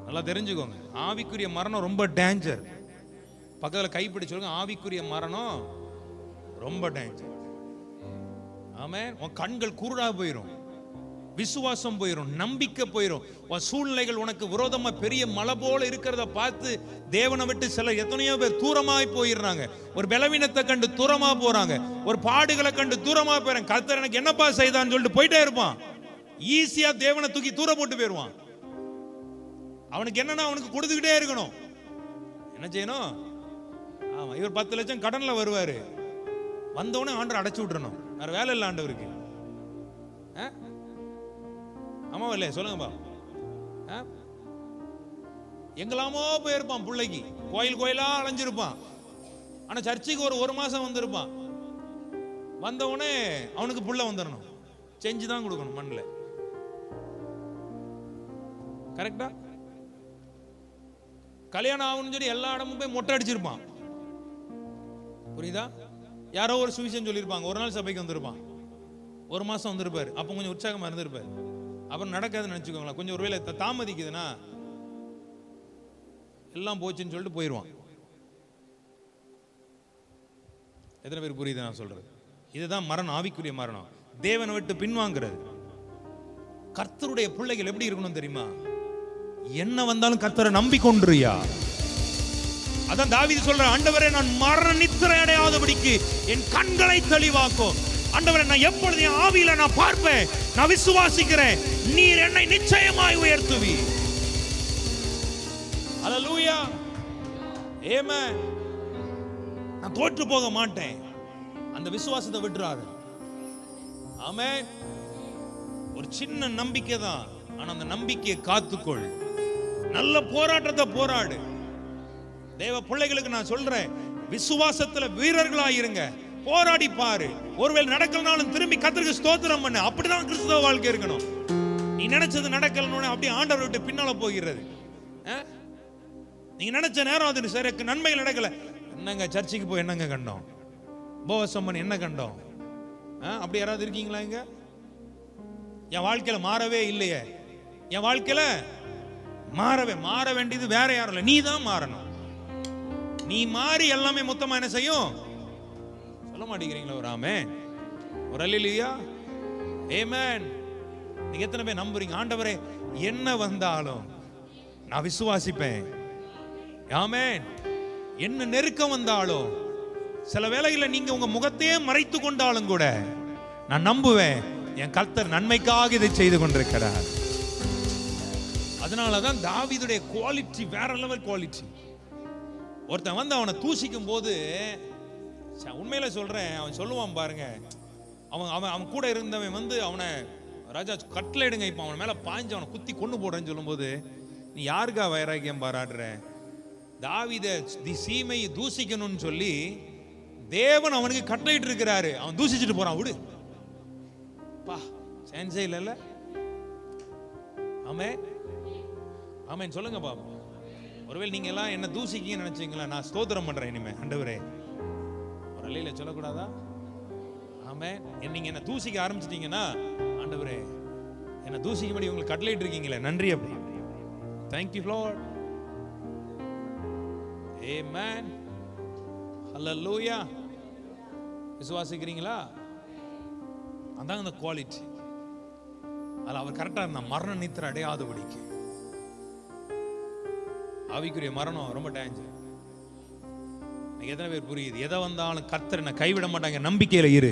நல்லா தெரிஞ்சுக்கோங்க, ஆவிக்குரிய மரணம் ரொம்ப டேஞ்சர். பக்கத்துல கைப்பிடி சொல்லுங்க, ஆவிக்குரிய மரணம் ரொம்ப டேஞ்சர். ஆமென். உன் கண்கள் குருடா போயிடும், விசுவாசம் போயிடும், நம்பிக்கை போயிடும். உன் சூழ்நிலைகள் உனக்கு விரோதமா பெரிய மலை போல இருக்கிறத பார்த்து தேவனை விட்டு சில எத்தனையோ பேர் தூரமாய் போயிடுறாங்க. ஒரு பலவீனத்தை கண்டு தூரமா போறாங்க, ஒரு பாடுகளை கண்டு தூரமா போறாங்க. கர்த்தர் எனக்கு என்னப்பா செய்தான்னு சொல்லிட்டு போயிட்டே இருப்பான். ஈஸியா தேவனை தூக்கி தூர போட்டு போயிடுவான். அவனுக்கு என்னன்னா அவனுக்கு கொடுத்துக்கிட்டே இருக்கணும். என்ன செய்யணும்? ஆமா, இவர் 10 லட்சம் கடன்ல வருவாரு, வந்தவனே ஆண்டவர் அடைச்சு விட்டுறணும். வேற வேலை இல்லை ஆண்டவருக்கு. ஆமா இல்லையா? சொல்லுங்கப்பா. எங்கெல்லாமோ போயிருப்பான், பிள்ளைக்கு கோயில் கோயிலா அலைஞ்சிருப்பான். ஆனா சர்ச்சுக்கு ஒரு மாசம் வந்திருப்பான். வந்தவனே அவனுக்கு புள்ள வந்துடணும், செஞ்சுதான் கொடுக்கணும் மண்ணில். கரெக்டா? கல்யாணம் ஆகணும்னு சொல்லி எல்லா இடமும் போய் மொட்டை அடிச்சிருப்பான். புரியுதா? யாரோ ஒரு சுவிசேஷம் சொல்லியிருப்பாங்க, ஒரு நாள் சபைக்கு வந்திருப்பான், ஒரு மாசம் வந்திருப்பாரு, அப்போ கொஞ்சம் உற்சாகமா இருந்திருப்பாரு. அப்புறம் நடக்காதுன்னு நினைச்சுக்கோங்களேன். கொஞ்சம் ஒருவேளை தாமதிக்குதுன்னா எல்லாம் போச்சுன்னு சொல்லிட்டு போயிடுவான். எத்தனை பேர் புரியுது நான் சொல்றது? இதுதான் மரணம், ஆவிக்குரிய மரணம், தேவனை விட்டு பின்வாங்கிறது. கர்த்தருடைய பிள்ளைகள் எப்படி இருக்கணும் தெரியுமா? என்ன வந்தாலும் கர்த்தரை நம்பிக்கொண்டிருயா. அதான் தாவீது சொல்ற, ஆண்டவரே நான் மரண நித்திரை அடையாதபடிக்கு என் கண்களை தெளிவாக்கும். ஆண்டவரே நான் எப்பொழுது என் ஆவியில நான் பார்ப்பேன், நான் விசுவாசிக்கிறேன், நீர் என்னை நிச்சயமாய் உயர்த்துவி. அல்லேலூயா, ஆமென். நான் தோற்று போக மாட்டேன். அந்த விசுவாசத்தை விட்டுறாரு. ஆமென். ஒரு சின்ன நம்பிக்கை தான், ஆனா அந்த நம்பிக்கையை காத்துக்கொள். நல்ல போராட்டத்தை போராடு. தேவ பிள்ளைகளுக்கு நான் சொல்றேன், விசுவாசத்துல வீரர்களாயிருங்க, போராடி பாரு. ஒருவேளை நடக்கலனாலும் திரும்பி கர்த்தருக்கு ஸ்தோத்திரம் பண்ணு. அப்படிதான் கிறிஸ்தவ வாழ்க்கை இருக்கணும். நீ நினைச்சது நடக்கலன்னு அப்படியே ஆண்டவர் விட்டு பின்னால போகிறது. நீங்க நினைச்ச நேரம் அது சரி நன்மைகள் நடக்கல, என்னங்க சர்ச்சுக்கு போய் என்னங்க கண்டோம், உபவாசம் பண்ணி என்ன கண்டோம்? அப்படி யாராவது இருக்கீங்களா? இங்க என் வாழ்க்கையில மாறவே இல்லையே, என் வாழ்க்கையில மாற வேண்டியது வேற யாரும் இல்லை, நீ தான் மாறணும். நீ மாறி எல்லாமே மொத்தமா என்ன செய்யும்? சொல்ல மாட்டேங்கிறீங்களா? ஒரு ஆமென், ஒரு அல்லேலூயா, ஆமென். நீங்க எத்தனை பேர் நம்புறீங்க? ஆண்டவரே என்ன வந்தாலும் நான் விசுவாசிப்பேன். ஆமென். என்ன நெருக்கம் வந்தாலும், சில வேளைகளில் நீங்க உங்க முகத்தையே மறைத்து கொண்டாலும் கூட நான் நம்புவேன், என் கர்த்தர் நன்மைக்காக இதை செய்து கொண்டிருக்கிறார். அதனாலதான் தாவீதுடைய குவாலிட்டி வேற லெவல் குவாலிட்டி. ஒருத்தன் வந்து அவனை தூசிக்கும் போது, உண்மையில சொல்றேன், அவன் சொல்லுவான் பாருங்க, அவன் கூட இருந்தவன் வந்து அவனை, ராஜா கட்டளை எடுங்க, இப்ப அவன் மேல பாய்ஞ்சு அவனை குத்தி கொண்டு போடுறேன்னு சொல்லும்போது, நீ யாருக்கா வைராக்கியம் பாராட்டுற? தாவீதை சீமை தூசிக்கணும்னு சொல்லி தேவன் அவனுக்கு கட்டளையிட்டு இருக்கிறாரு, அவன் தூசிச்சுட்டு போறான். விடு பா, சான்ஸே இல்லைல்ல. ஆமென், ஆமென் சொல்லுங்க பாப்பா. ஒருவேளை நீங்க எல்லாம் என்ன தூசிக்கீங்கன்னு நினைச்சீங்களா? நான் ஸ்தோத்திரம் பண்றேன் இனிமே. ஆண்டவரே, ஒரு அல்லேலூயா சொல்லக்கூடாதா? ஆமென். நீங்க என்ன தூசிக்க ஆரம்பிச்சிட்டீங்கன்னா, ஆண்டவரே என்ன தூசிக்கும்படி உங்களுக்கு கட்டளையிட்டு இருக்கீங்களே, நன்றி. அப்படி thank you Lord, amen, hallelujah. விசுவாசிக்கிறீங்களா? அதான் அந்த குவாலிட்டி. அது அவர் கரெக்டா இருந்தா, மரண நித்திரை அடையாதபடிக்கு. ஆவிக்குரிய மரணம் ரொம்ப டேஞ்சர். எத்தனை பேர் புரியுது? எதை வந்தாலும் கர்த்தர் என்ன கைவிட மாட்டாங்க, நம்பிக்கையில இரு.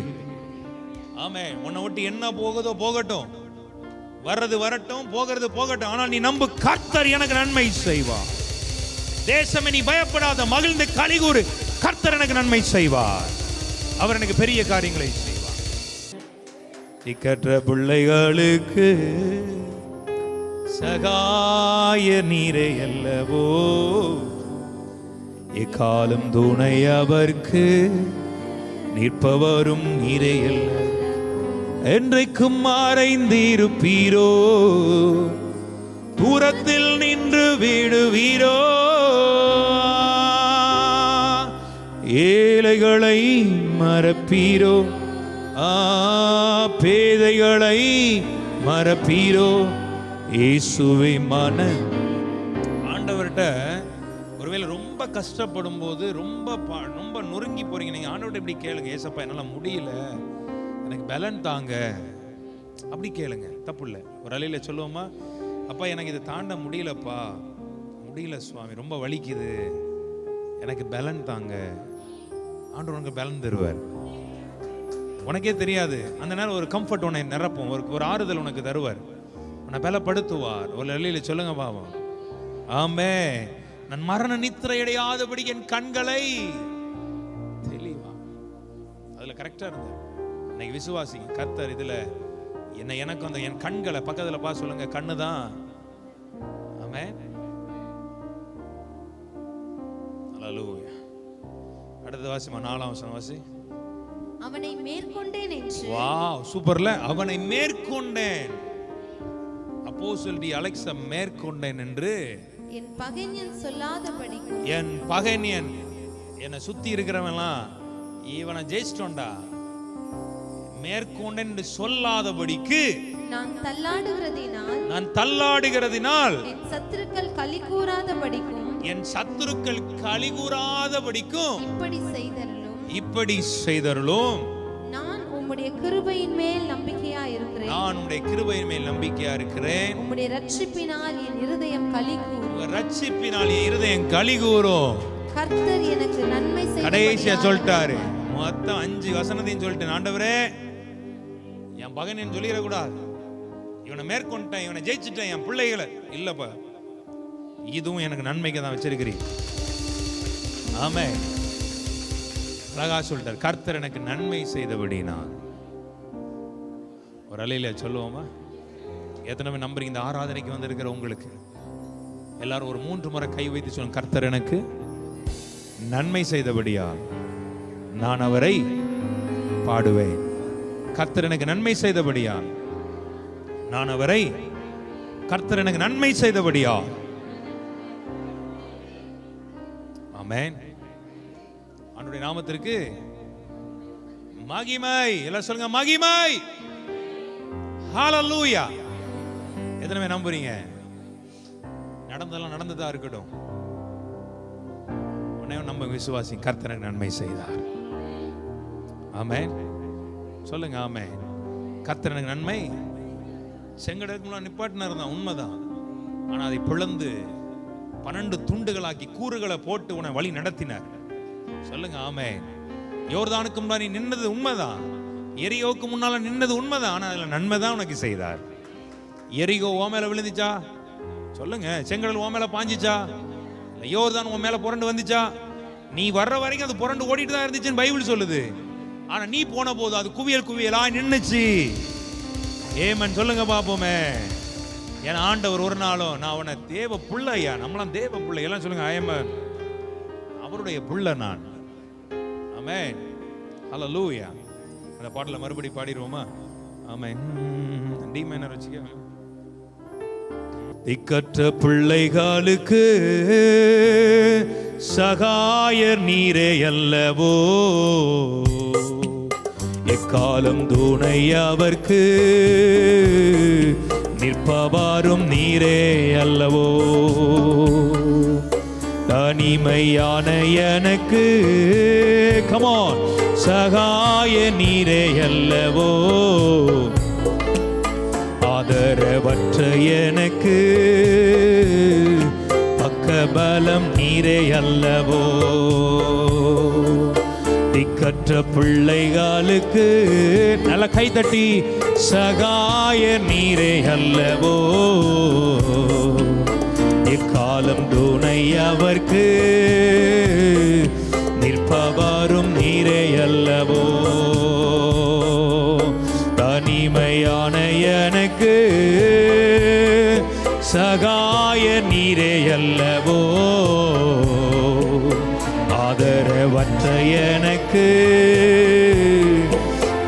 ஆமென். உன்னை விட்டு என்ன போகுதோ போகட்டும், வர்றது வரட்டும், போகிறது போகட்டும், ஆனால் நீ நம்பு, கர்த்தர் எனக்கு நன்மை செய்வார். தேசமே நீ பயப்படாத, மகிழ்ந்து களிகூறு, கர்த்தர் எனக்கு நன்மை செய்வார், அவர் எனக்கு பெரிய காரியங்களை செய்வார். இக்கற்ற பிள்ளைகளுக்கு சகாய நீரே அல்லவோ, எக்காலம் துணை அவர்க்கு நிற்பவரும் நீரே அல்ல. என்றைக்கும் மறைந்திருப்பீரோ, தூரத்தில் நின்று விடுவீரோ, ஏழைகளை மறப்பீரோ, பேதைகளை மறப்பீரோ. இயேசுவே மன ஆண்டவர்கிட்ட ஒருவேளை ரொம்ப கஷ்டப்படும் போது ரொம்ப நொறுங்கி போறீங்க, நீங்க ஆண்டவர்கிட்ட இப்படி கேளுங்க, ஏசப்பா என்னால முடியல, எனக்கு பலன் தாங்க, அப்படி கேளுங்க, தப்பு இல்லை. ஒரு அலையில சொல்லுவோமா, அப்பா எனக்கு இதை தாண்ட முடியலப்பா, முடியல சுவாமி, ரொம்ப வலிக்குது, எனக்கு பலன் தாங்க. ஆண்டவர் உனக்கு பலன் தருவார். உனக்கே தெரியாது, அந்த நேரம் ஒரு கம்ஃபர்ட் உன்னை நிரப்பும், ஒரு ஆறுதல் உனக்கு தருவார், உன்னை பலப்படுத்துவார். ஒரு அலையில சொல்லுங்க பாவம். ஆமே, நான் மரண நித்திரை அடையாதபடி என் கண்களை தெளிவா, அதுல கரெக்டா இருந்த இன்னைக்கு விசுவாசிங்க. கர்த்தர் இதுல என்ன எனக்கு அந்த என் கண்களை பக்கத்துல பா சொல்லுங்க, கண்ணுதான். ஆமென். ஹல்லேலூயா. அடுத்த வாசிமா, 4ஆம் வசனம் வாசி. அவனை மேற்கொண்டேன் என்று. வாவ், சூப்பர்ல. அவனை மேற்கொண்டேன். அப்போஸ்தலன் டி அலெக்ஸா மேற்கொண்டேன் என்று என் பகைஞன் சொல்லாதபடிக்கு. என் பகைஞன் என்னை சுத்தி இருக்கிறவன்லாம் இவனை ஜெயிச்சிட்டோண்டா, மேற்கொண்டேன் என்று சொல்லாதபடிக்கு நான் தள்ளாடுகிறதினால் என் சத்துருக்கள் களி கூறாதபடிக்கும் இப்படி செய்தருளும். நான் உம்முடைய கிருபையின் மேல் நம்பிக்கையா இருக்கிறேன். உம்முடைய ரட்சிப்பினால் என் இருதயம் களி கூறும். கர்த்தர் எனக்கு நன்மை செய்தார். கடைசியா சொல்லிட்டாரு, மொத்தம் 5 வசனத்தையும் சொல்லிட்டேன். ஆண்டவரே, என் பகன் சொல்லிடக்கூடாது, இவனை மேற்கொண்டேன், இவனை ஜெயிச்சுட்டேன், என் பிள்ளைகளை இல்லப்பா, இதுவும் எனக்கு நன்மைக்கு தான் வச்சிருக்கிறீங்க. ஆமே, அழகா சொல்லிட்டார், கர்த்தர் எனக்கு நன்மை செய்தபடி. நான் ஒரு அலையில சொல்லுவோமா, எத்தனை பேர் நம்புறீங்க? இந்த ஆராதனைக்கு வந்திருக்கிற உங்களுக்கு எல்லாரும் ஒரு 3 முறை கை வைத்து சொல்லுங்க, கர்த்தர் எனக்கு நன்மை செய்தபடியா நான் அவரை பாடுவேன். கர்த்தர் எனக்கு நன்மை செய்தபடியா நான் அவரை, கர்த்தர் எனக்கு நன்மை செய்தபடியா. ஆமென். ஆண்டவருடைய நாமத்திற்கு மகிமை. எல்லாம் சொல்லுங்க, மகிமை. ஹல்லேலூயா. எத்தனை பேர் நம்புறீங்க? நடந்ததெல்லாம் நடந்ததா இருக்கட்டும், நம்ம விசுவாசி, கர்த்தர் எனக்கு நன்மை செய்தார். ஆமென். சொல்லுங்க ஆமென். கர்த்தர் எனக்கு நன்மை. செங்கடலுக்கு நிப்பாட்டினார் தான், உண்மைதான். ஆனா அதை பிளந்து 12 துண்டுகளாக்கி கூறுகளை போட்டு உன்னை வழி நடத்தினார். சொல்லுங்க ஆமென். யோர்தானுக்கு முன்னாடி நின்னது உண்மைதான், எரிகோவுக்கு முன்னால நின்னது உண்மைதான், ஆனா அதுல நன்மைதான் உனக்கு செய்தார். எரிகோ ஓ மேல விழுந்துச்சா? சொல்லுங்க. செங்கடல் ஓ மேல பாஞ்சிச்சா? யோர்தான் உன் மேல புரண்டு வந்துச்சா? நீ வர்ற வரைக்கும் அது புரண்டு ஓடிட்டு தான் இருந்துச்சுன்னு பைபிள் சொல்லுது. ஆனா நீ போன போது அது குவியலா நின்னுச்சு. ஏமன் சொல்லுங்க பாப்போமே. ஏன்னா ஆண்டவர் ஒரு நாளும், நான் அவனை தேவ புள்ளையா, நம்மளாம் தேவ புள்ளை, எல்லாம் சொல்லுங்க ஆயமன், அவருடைய புள்ள நான். ஆமென். ஹல்லேலூயா. அந்த பாட்டுல மறுபடி பாடிடுவோமா? ஆமென். டி மைனர் வச்சுக்க. திக்கற்ற பிள்ளைகளுக்கு சகாயர் நீரே அல்லவோ, எக்காலம் துணை அவர்க்கு நிற்பவாரும் நீரே அல்லவோ. தனிமையான எனக்கு கமான் சகாய நீரே அல்லவோ, ஆதரவற்ற எனக்கு பக்கபலம் நீரே அல்லவோ. திக்கற்ற பிள்ளைகளுக்கு நல்ல கைதட்டி சகாய நீரே அல்லவோ, எக்காலம் துணை அவர்க்கு நிற்பவரும் நீரே அல்லவோ. தனிமையான எனக்கு சகாய நீரே அல்லவோ, ஆதரவற்ற எனக்கு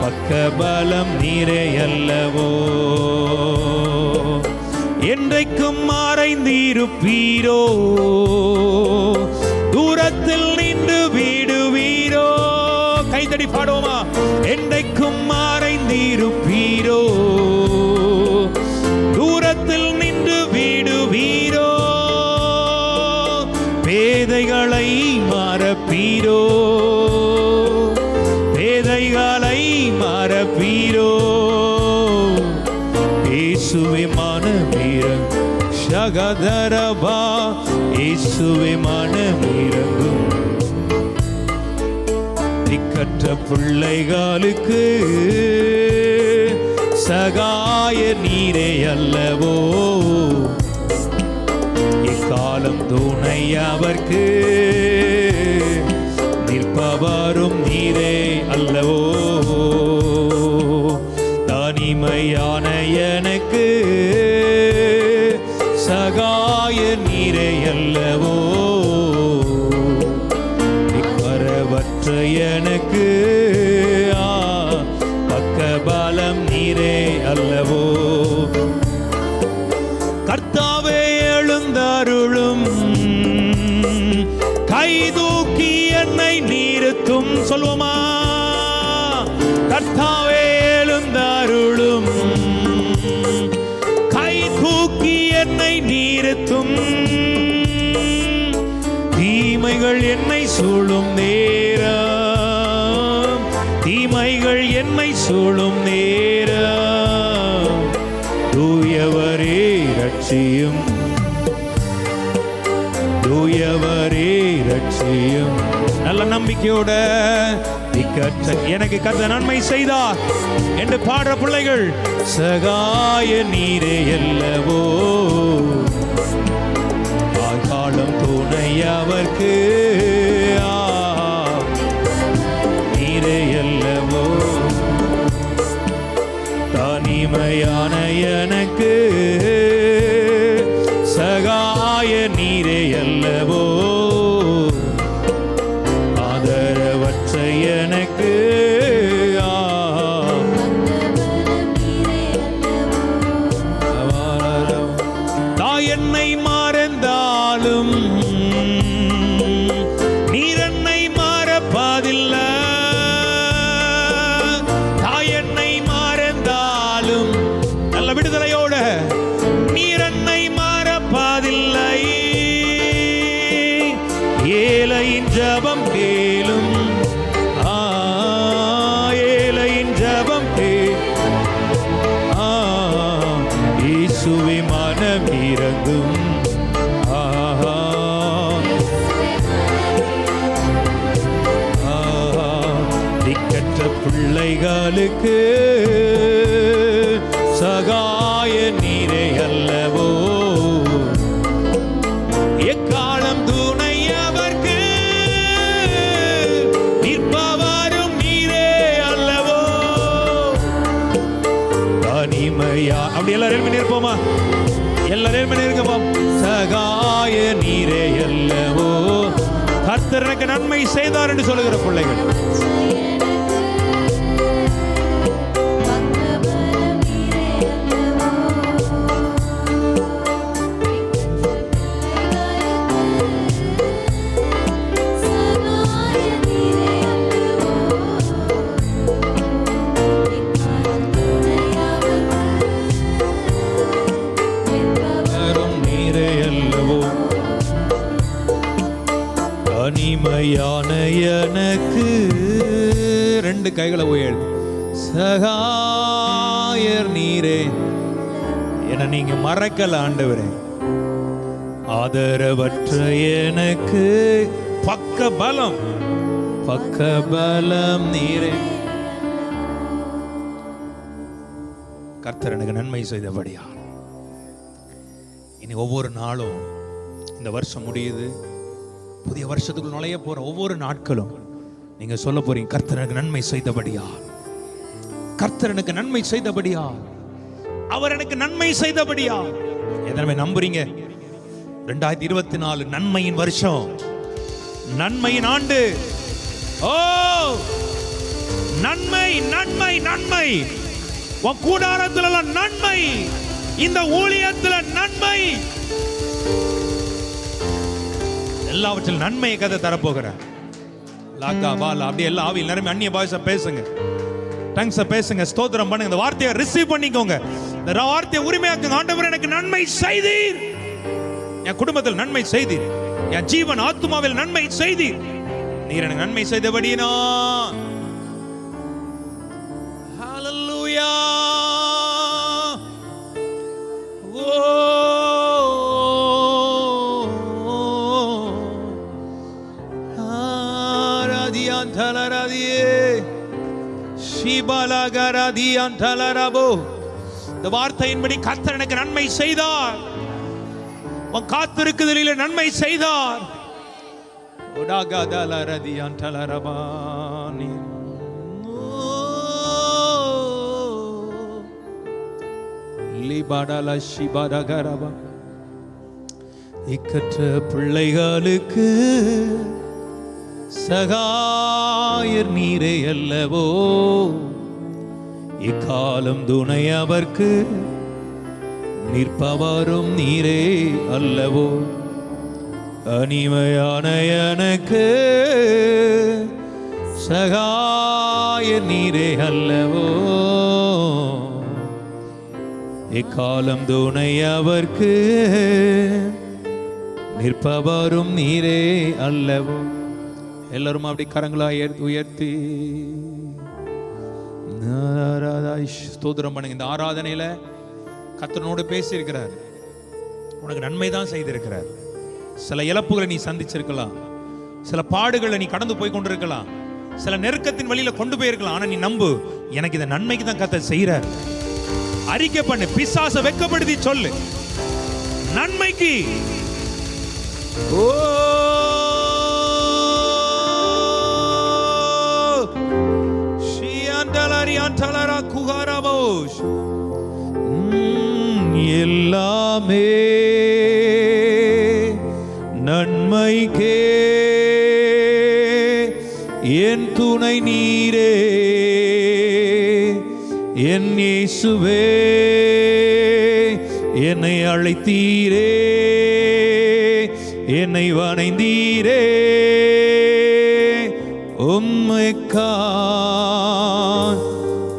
பக்கபலம் நீரே அல்லவோ. என்றைக்கும் மறைந்திருப்பீரோ, தூரத்தில் நின்று விடுவீரோ. கைதடி பாடுவோமா. என்றைக்கும் மறைந்திருப்பீரோ, தூரத்தில் நின்று விடுவீரோ. பேதைகளை மறப்பீரோ, பேதைகளை மறப்பீரோ. இயேசுவே மனமிரங்கும் ஷகதரபா, இயேசுவே மனமிரங்கும். திக்கற்ற பிள்ளைகளுக்கு சகாய நீரே அல்லவோ. இக்காலம் துணை அவர்க்கு நிற்பவரும் நீரே அல்லவோ. தனிமையான எனக்கு சகாய நீரே அல்லவோ. இக்கரவற்ற எனக்கு பக்கபலம் நீரே அல்லவோ. கர்த்தாவே எழுந்தருளும், கைதூக்கி என்னை நிறுத்தும். சொல்வோமா. கர்த்தாவே எழுந்தருளும், கைதூக்கி என்னை நிறுத்தும். தீமைகள் என்னை சூழும் நேரம், தீமைகள் என்னை சூழும் நேரம். தூயவரே ரட்சியும், தூயவரே ரட்சியும். நல்ல நம்பிக்கையோட எனக்கு கர்த்தர் நன்மை செய்தார் என்று பாடுற பிள்ளைகள், சகாய நீரே அல்லவோ. காலம் துணை அவர்க்கு நீரே அல்லவோ. தனிமையான எனக்கு சகாய நீரே அல்லவோ. ஆதரவற்ற எனக்கு தாய் என்னை மறந்தாலும் நீர் என்னை மறப்பதில்லை. தாய் என்னை மறந்தாலும் நல்ல விடுதலையோட நீர் என்னை மறப்பதில்லை. ஏழையின் ஜபம் கேளும், ஏழையின் ஜபம் இயேசுவே மனம் இறங்கும். திக்கற்ற பிள்ளைகளுக்கு சகாய நீரே அல்லவோ. எக்காலம் துணை அவர்க்கு நிற்பவரும் நீரே அல்லவோ. தனிமையா அப்படி எல்லாரும் இருப்போமா. எல்லாரும் இருப்போம். சகாய நீரே அல்லவோ. கர்த்தர் எனக்கு நன்மை செய்தார் என்று சொல்லுகிற பிள்ளைகள், தனிமையான எனக்கு ரெண்டு கைகளை உயர். சகாயர் நீரே, என நீங்க மறக்கல ஆண்டவரே. ஆதரவற்ற எனக்கு பக்க பலம், பக்க பலம் நீரே. கர்த்தர் எனக்கு நன்மை செய்தபடியா இனி ஒவ்வொரு நாளும் இந்த வருஷம் முடியுது, புதிய வருஷத்துக்குள் நுழைய போற ஒவ்வொரு நாட்களும் நீங்க சொல்ல போறீங்க, கர்த்தர் எனக்கு நன்மை செய்தபடியா, கர்த்தர் எனக்கு நன்மை செய்தபடியா, அவர் எனக்கு நன்மை செய்தபடியா. எதனை நம்புறீங்க? 2024 நன்மையின் வருஷம், நன்மையின் ஆண்டு. ஓ நன்மை நன்மை நன்மை. உன் கூடாரத்துல நன்மை, இந்த ஊழியத்துல நன்மை, எல்லாவற்றிலும் நன்மையை கதை தரப்போகிறார். லாக்கா பாலா அப்படியே எல்லா ஆவியில் நிறைய அந்நிய பாஷை பேசுங்க, டங்ஸ பேசுங்க, ஸ்தோத்திரம் பண்ணுங்க. இந்த வார்த்தையை ரிசீவ் பண்ணிக்கோங்க, இந்த வார்த்தையை உரிமையாக்குங்க. ஆண்டவர் எனக்கு நன்மை செய்தீர், என் குடும்பத்தில் நன்மை செய்தீர், என் ஜீவன் ஆத்துமாவில் நன்மை செய்தீர், நீர் எனக்கு நன்மை செய்தபடினா. ஹல்லேலூயா. இந்த வார்த்தையின்படி கர்த்தர் எனக்கு நன்மை செய்தார், உன் காத்திருக்குதலிலே நன்மை செய்தார். இக்கற்ற பிள்ளைகளுக்கு சகாயர் நீரே அல்லவோ, இக்காலம் துணை அவர்க்கு நிற்பவரும் நீரே அல்லவோ. அனிமையான எனக்கு சகாயர் நீரே அல்லவோ, இக்காலம் துணை அவர்க்கு நிற்பவரும் நீரே அல்லவோ. எல்லாரும் அப்படி கரங்களா உயர்த்தி ஸ்தோத்திரம் பண்ணுங்க. இந்த ஆராதனையில கர்த்தரோடு பேசி இருக்கிறார், உனக்கு நன்மை தான் செய்திருக்கிறார். சில இழப்புகளை நீ சந்திச்சிருக்கலாம், சில பாடுகளை நீ கடந்து போய் கொண்டிருக்கலாம், சில நெருக்கத்தின் வழியில கொண்டு போயிருக்கலாம். ஆனா நீ நம்பு, எனக்கு இந்த நன்மைக்கு தான் கர்த்தர் செய்யறார். அறிக்கை பண்ணு, பிசாசை வெட்கப்படுத்தி சொல்லு, நன்மைக்கு. ஓ எல்லாமே நன்மைக்கே என் துணை நீரே, என் இயேசுவே என்னை அழைத்தீரே, என்னை வணைந்தீரே, உம்மைக்கா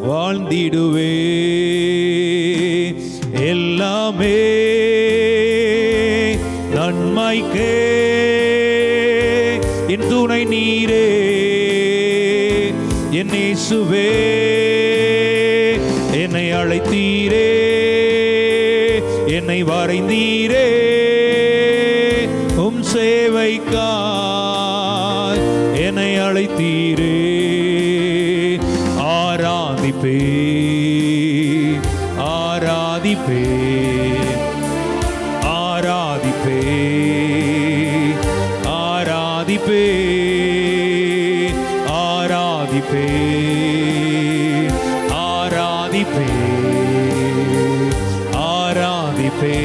வாழ்ந்திடுவே. எல்லாமே நன்மைக்கே என் துணை நீரே, என் இயேசுவே என்னை அழைத்தீரே, என்னை வரைந்தீரே, உம் சேவைக்காய் என்னை அழைத்தீரே. ஆராதிப்பே ஆராதிப்பே ஆராதிப்பே ஆராதிப்பே ஆராதிப்பே ஆராதிப்பே ஆராதிப்பே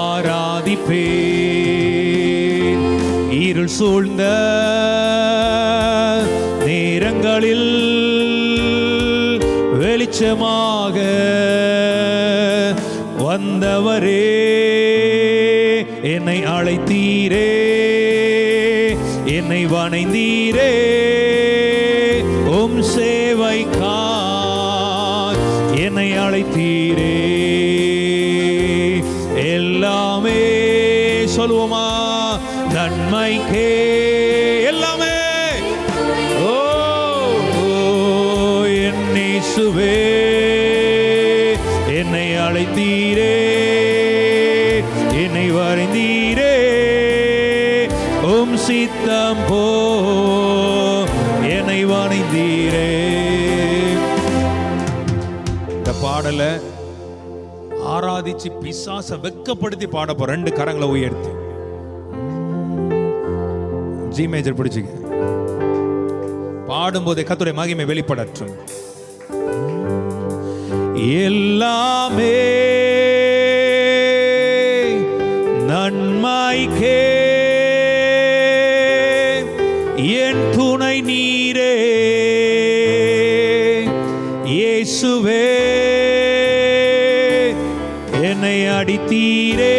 ஆராதிப்பே. இருள் சூழ்ந்த நேரங்களில் வெளிச்சமாக வந்தவரே, என்னை அழைத்தீரே, என்னை வணைந்தீரே, உம் சேவைக்காய் என்னை அழைத்தீரே. எல்லாமே சொல்லுவோமா, நன்மைக்கே எல்லாமே. ஓ என் இயேசுவே என்னை அழைத்தீரே, என்னை வரைந்தீரே, உம் சித்தம் போ என்னை வணைந்தீரே. இந்த பாடலை ஆராதிச்சு பிசாச வெட்கப்படுத்தி பாட போ. ரெண்டு கரங்களை உயர்த்தி ஜி மேஜர் பிடிச்சுக்க. பாடும்போதே கர்த்தருடைய மகிமை வெளிப்படட்டும். எல்லாமே நன்மைக்கே என் துணை நீரே, இயேசுவே என்னை அடித்தீரே,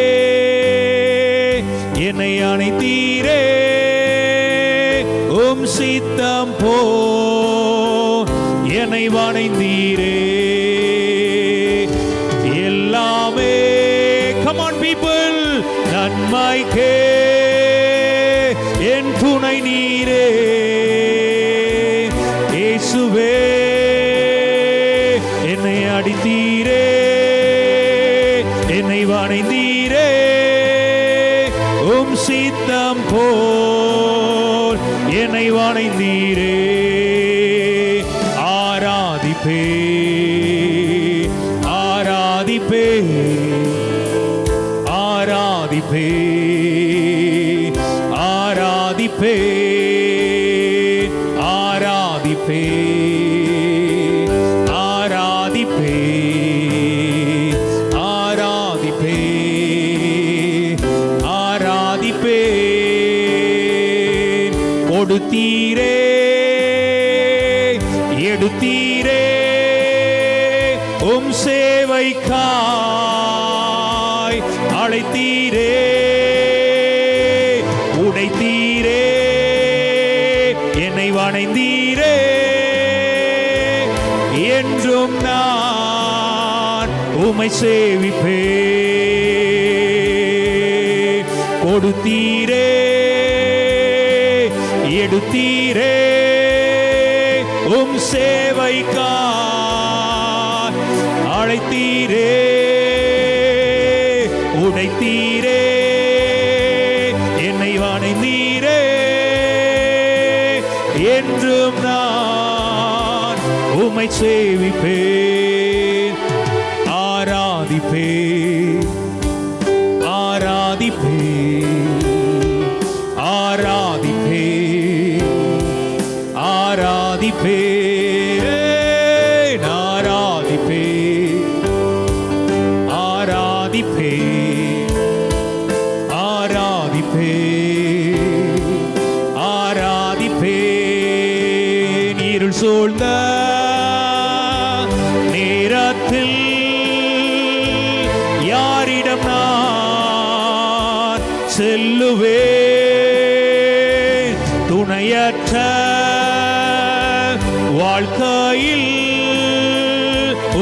என்னை அணைத்தீரே, உம் சித்தம் போல் என்னை வணைந்தீரே. எல்லாமே come on people, நன்மைக்கே என் துணை நீரே. இயேசுவே என்னை அடித்தீரே, என்னை வணைந்தீரே, உம் சித்தம் போல் என்னை வணைந்தீரே. ஆராதிப்பே ஆராதிப்பே ஆராதிப்பே ஆராதிப்பே ஆராதிப்பே ஆராதிப்பே ஆராதிப்பே ஆராதிப்பே. கொடுத்தீரே எடுத்தீரே, உம் சேவைக்காய் அழைத்தீரே, உடைத்தீரே, என்னை வணைந்தீரே. என்றும் நான் உம்மை சேவிப்பே. கொடுத்தீரே எடுத்தீரே, உம் சேவைக்காய் அழைத்தீரே, உடைத்தீரே, என்னை வணைந்தீரே. என்றும் நான் உம்மை சேவிப்பேன். ஆராதிப்பேன் ஆராதிப்பேன் ஆராதிப்பேன் ஆராதிப்பேன் ஆராதிப்பேன் ஆராதிப்பேன் ஆராதிப்பேன். இருள் சூழ்ந்த நேரத்தில் யாரிடம் நான் செல்லுவேன்? துணையற்ற வாழ்க்கையில்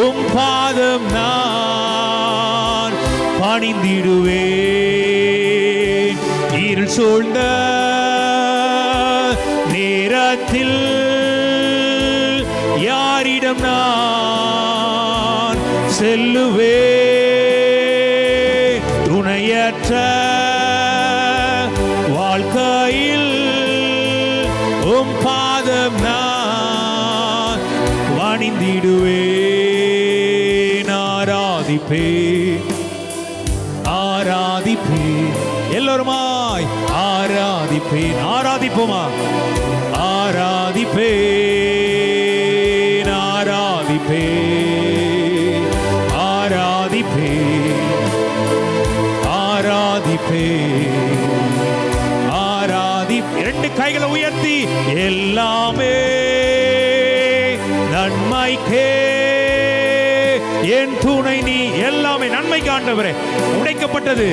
உம் பாதம் நான் பணிந்திடுவேன். இருள் சூழ்ந்த நேரத்தில் யாரிடம் நான் செல்லுவேன்? துணையற்ற வாழ்க்கையில் உம் பாதம் நான் பணிந்திடுவேன். ஆராதிப்பேன் ஆராதிப்பேன். எல்லோருமாய் ஆராதிப்பேன். ஆராதிப்போமா? ஆராதிப்பேன் ஆராதிப்பேன் ஆராதிப்பேன் ஆராதிப்பேன் ஆராதி. இரண்டு கைகளை உயர்த்தி எல்லாமே நன்மைக்கே என் துணை நீ. எல்லாமே நன்மைக்கு ஆண்டவரே. உடைக்கப்பட்டது,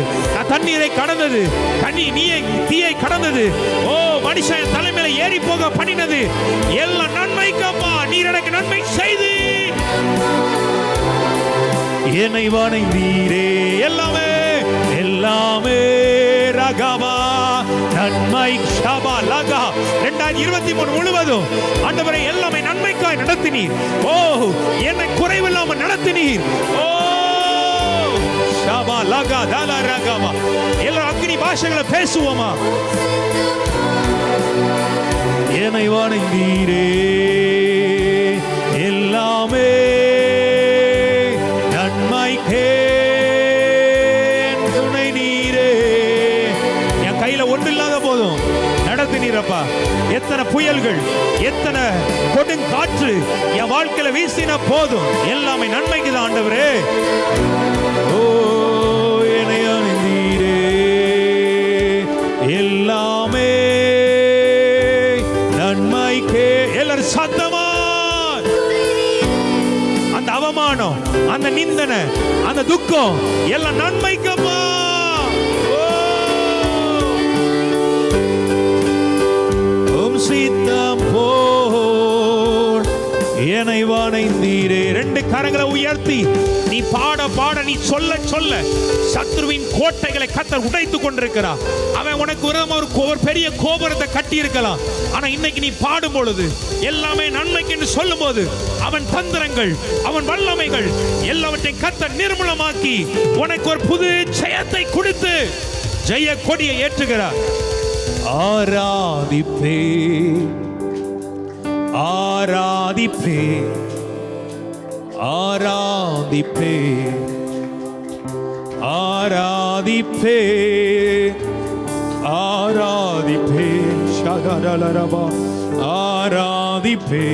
தண்ணீரை கடந்தது, தீயை கடந்தது. ஓ மனுஷன் தலைமையில ஏறி போக பண்ணினது எல்லாம் நன்மைக்கப்பா. நீர் எனக்கு நன்மை செய்து என்னை வணைந்தீரே. எல்லாமே எல்லாமே ரகவா நன்மை ஷபா லகா. 2023 முழுவதும் ஆண்டவரே எல்லாமே நன்மைக்காய் நடத்தினீர். ஓ என்னை குறைவில்லாமல் நடத்தினீர். ஓ ஷபா லகா தலா ரகவா. எல்லாரும் அக்னி பாஷைகளை பேசுவோமா? என்னை வணைந்தீரே. எல்லாமே நன்மைக்கே துணை நீரே. என் கையில ஒன்று இல்லாத போதும் நடத்தினீரப்பா. எத்தனை புயல்கள், எத்தனை கொடுங்காற்று என் வாழ்க்கையில வீசின போதும் எல்லாமே நன்மைக்கு தான் ஆண்டவரே. ஓ என்னை அணிந்தீரே. எல்லாமே நன்மைக்கே. எல்லாரும் சத்தமா அவமானம், அந்த நிந்தனை, அந்த துக்கம் எல்லாம் நன்மைக்கப்பா. சித்தம் போல் என்னை வணைந்தீரே. ரெண்டு கரங்களை உயர்த்தி நீ பாட பாட, நீ சொல்ல சொல்ல சத்ருவின் கோட்டைகளை கர்த்தர் உடைத்துக் கொண்டிருக்கிறார். அவன் உனக்கு ஒரு பெரிய கோபுரத்தை கட்டி இருக்கலாம். ஆனா இன்னைக்கு நீ பாடும் பொழுது எல்லாமே நன்மைக்கு என்று சொல்லும் போது அவன் தந்திரங்கள், அவன் வல்லமைகள் எல்லாவற்றையும் கர்த்தர் நிர்மூலமாக்கி உனக்கு ஒரு புது ஜெயத்தை கொடுத்து ஜெய கொடியை ஏற்றுகிறார். ஆராதிப்பே ஆராதிப்பே ஆராதிப்பே ஆராதிப்பே ஆராதிப்பே ஷகரலரபா ஆராதிப்பே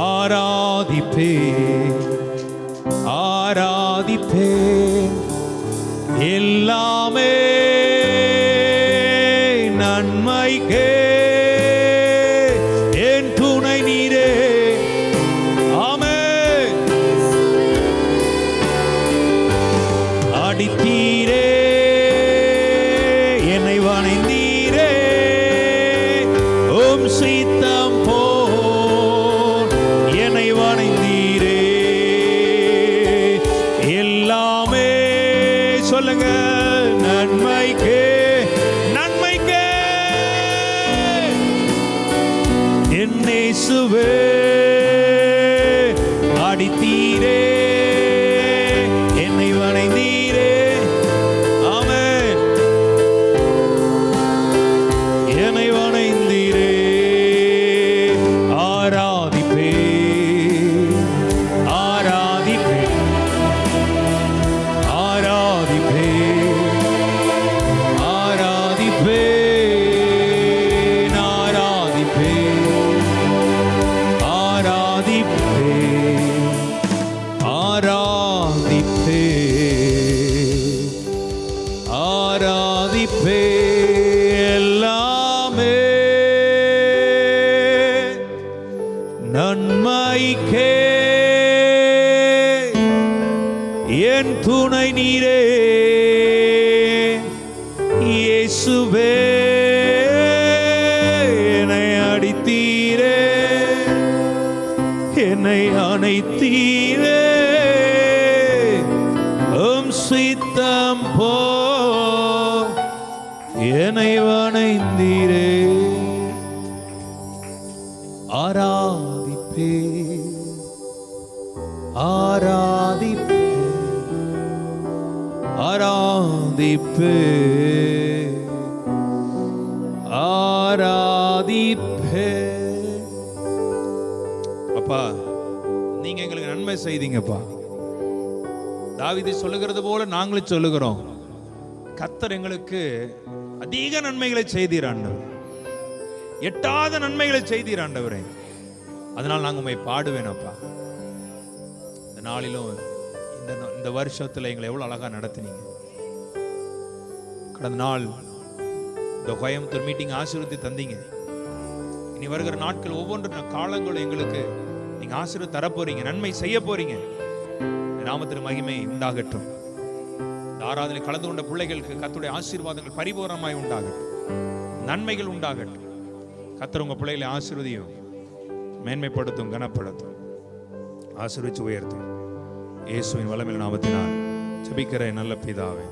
ஆராதிப்பே ஆராதிப்பே எல்லாமே நன்மைக்கே என் துணை நீரே. ஆமென். அடித்தீரே என்னை வணைந்தீரே, உம் சித்தம் போல் என்னை வணைந்தீரே. எல்லாமே சொல்லுங்க நன்மைக்கே இயேசுவே. அடித்தீரே என்னை வணைந்தீரே. ஆமென். என்னை வணைந்தீரே. ஆராதிப்பே ஆராதிப்பே ஆராதிப்பே ஆராதிப்பே ஆராதிப்பே. எல்லாமே நன்மைக்கே என் துணை நீரே. இயேசுவே என்னை அடித்தீரே, என்னை அணைத்தீரே, உம் சித்தம் போல் என்னை வணைந்தீரே. ஆராதிப்பே ஆராதிப்பே ஆராதிப்பே ஆராதிப்பே. அப்பா நீங்க எங்களுக்கு நன்மை செய்தீங்கப்பா. தாவீது சொல்லுகிறது போல நாங்களும் சொல்லுகிறோம், கர்த்தர் எங்களுக்கு அதிக நன்மைகளை செய்தீர் ஆண்டவர், எட்டாத நன்மைகளை செய்தீர் ஆண்டவரே. அதனால் நாங்கள் உம்மை பாடுவேன் அப்பா. இந்த நாளிலும் இந்த வருஷத்துல எங்களை எவ்வளவு அழகா நடத்தினீங்க. கடந்த நாள் இந்த கோயம்புத்தூர் மீட்டிங் ஆசீர்வதி தந்தீங்க. இனி வருகிற நாட்கள் ஒவ்வொன்று காலங்களும் எங்களுக்கு நீங்க ஆசீர்வாதம் தர போறீங்க, நன்மை செய்ய போறீங்க. நாமத்தின் மகிமை உண்டாகட்டும். இந்த ஆராதனை கலந்து கொண்ட பிள்ளைகளுக்கு கர்த்தருடைய ஆசீர்வாதங்கள் பரிபூரணமாய் உண்டாகட்டும், நன்மைகள் உண்டாகட்டும். கர்த்தர் உங்க பிள்ளைகளை ஆசீர்வதியும், மேன்மைப்படுத்தும், கனப்படுத்தும், ஆசீர்வதிச்சு உயர்த்தும். இயேசுவின் வல்லமையுள்ள நாமத்தினால் ஜெபிக்கிற நல்ல பிதாவே.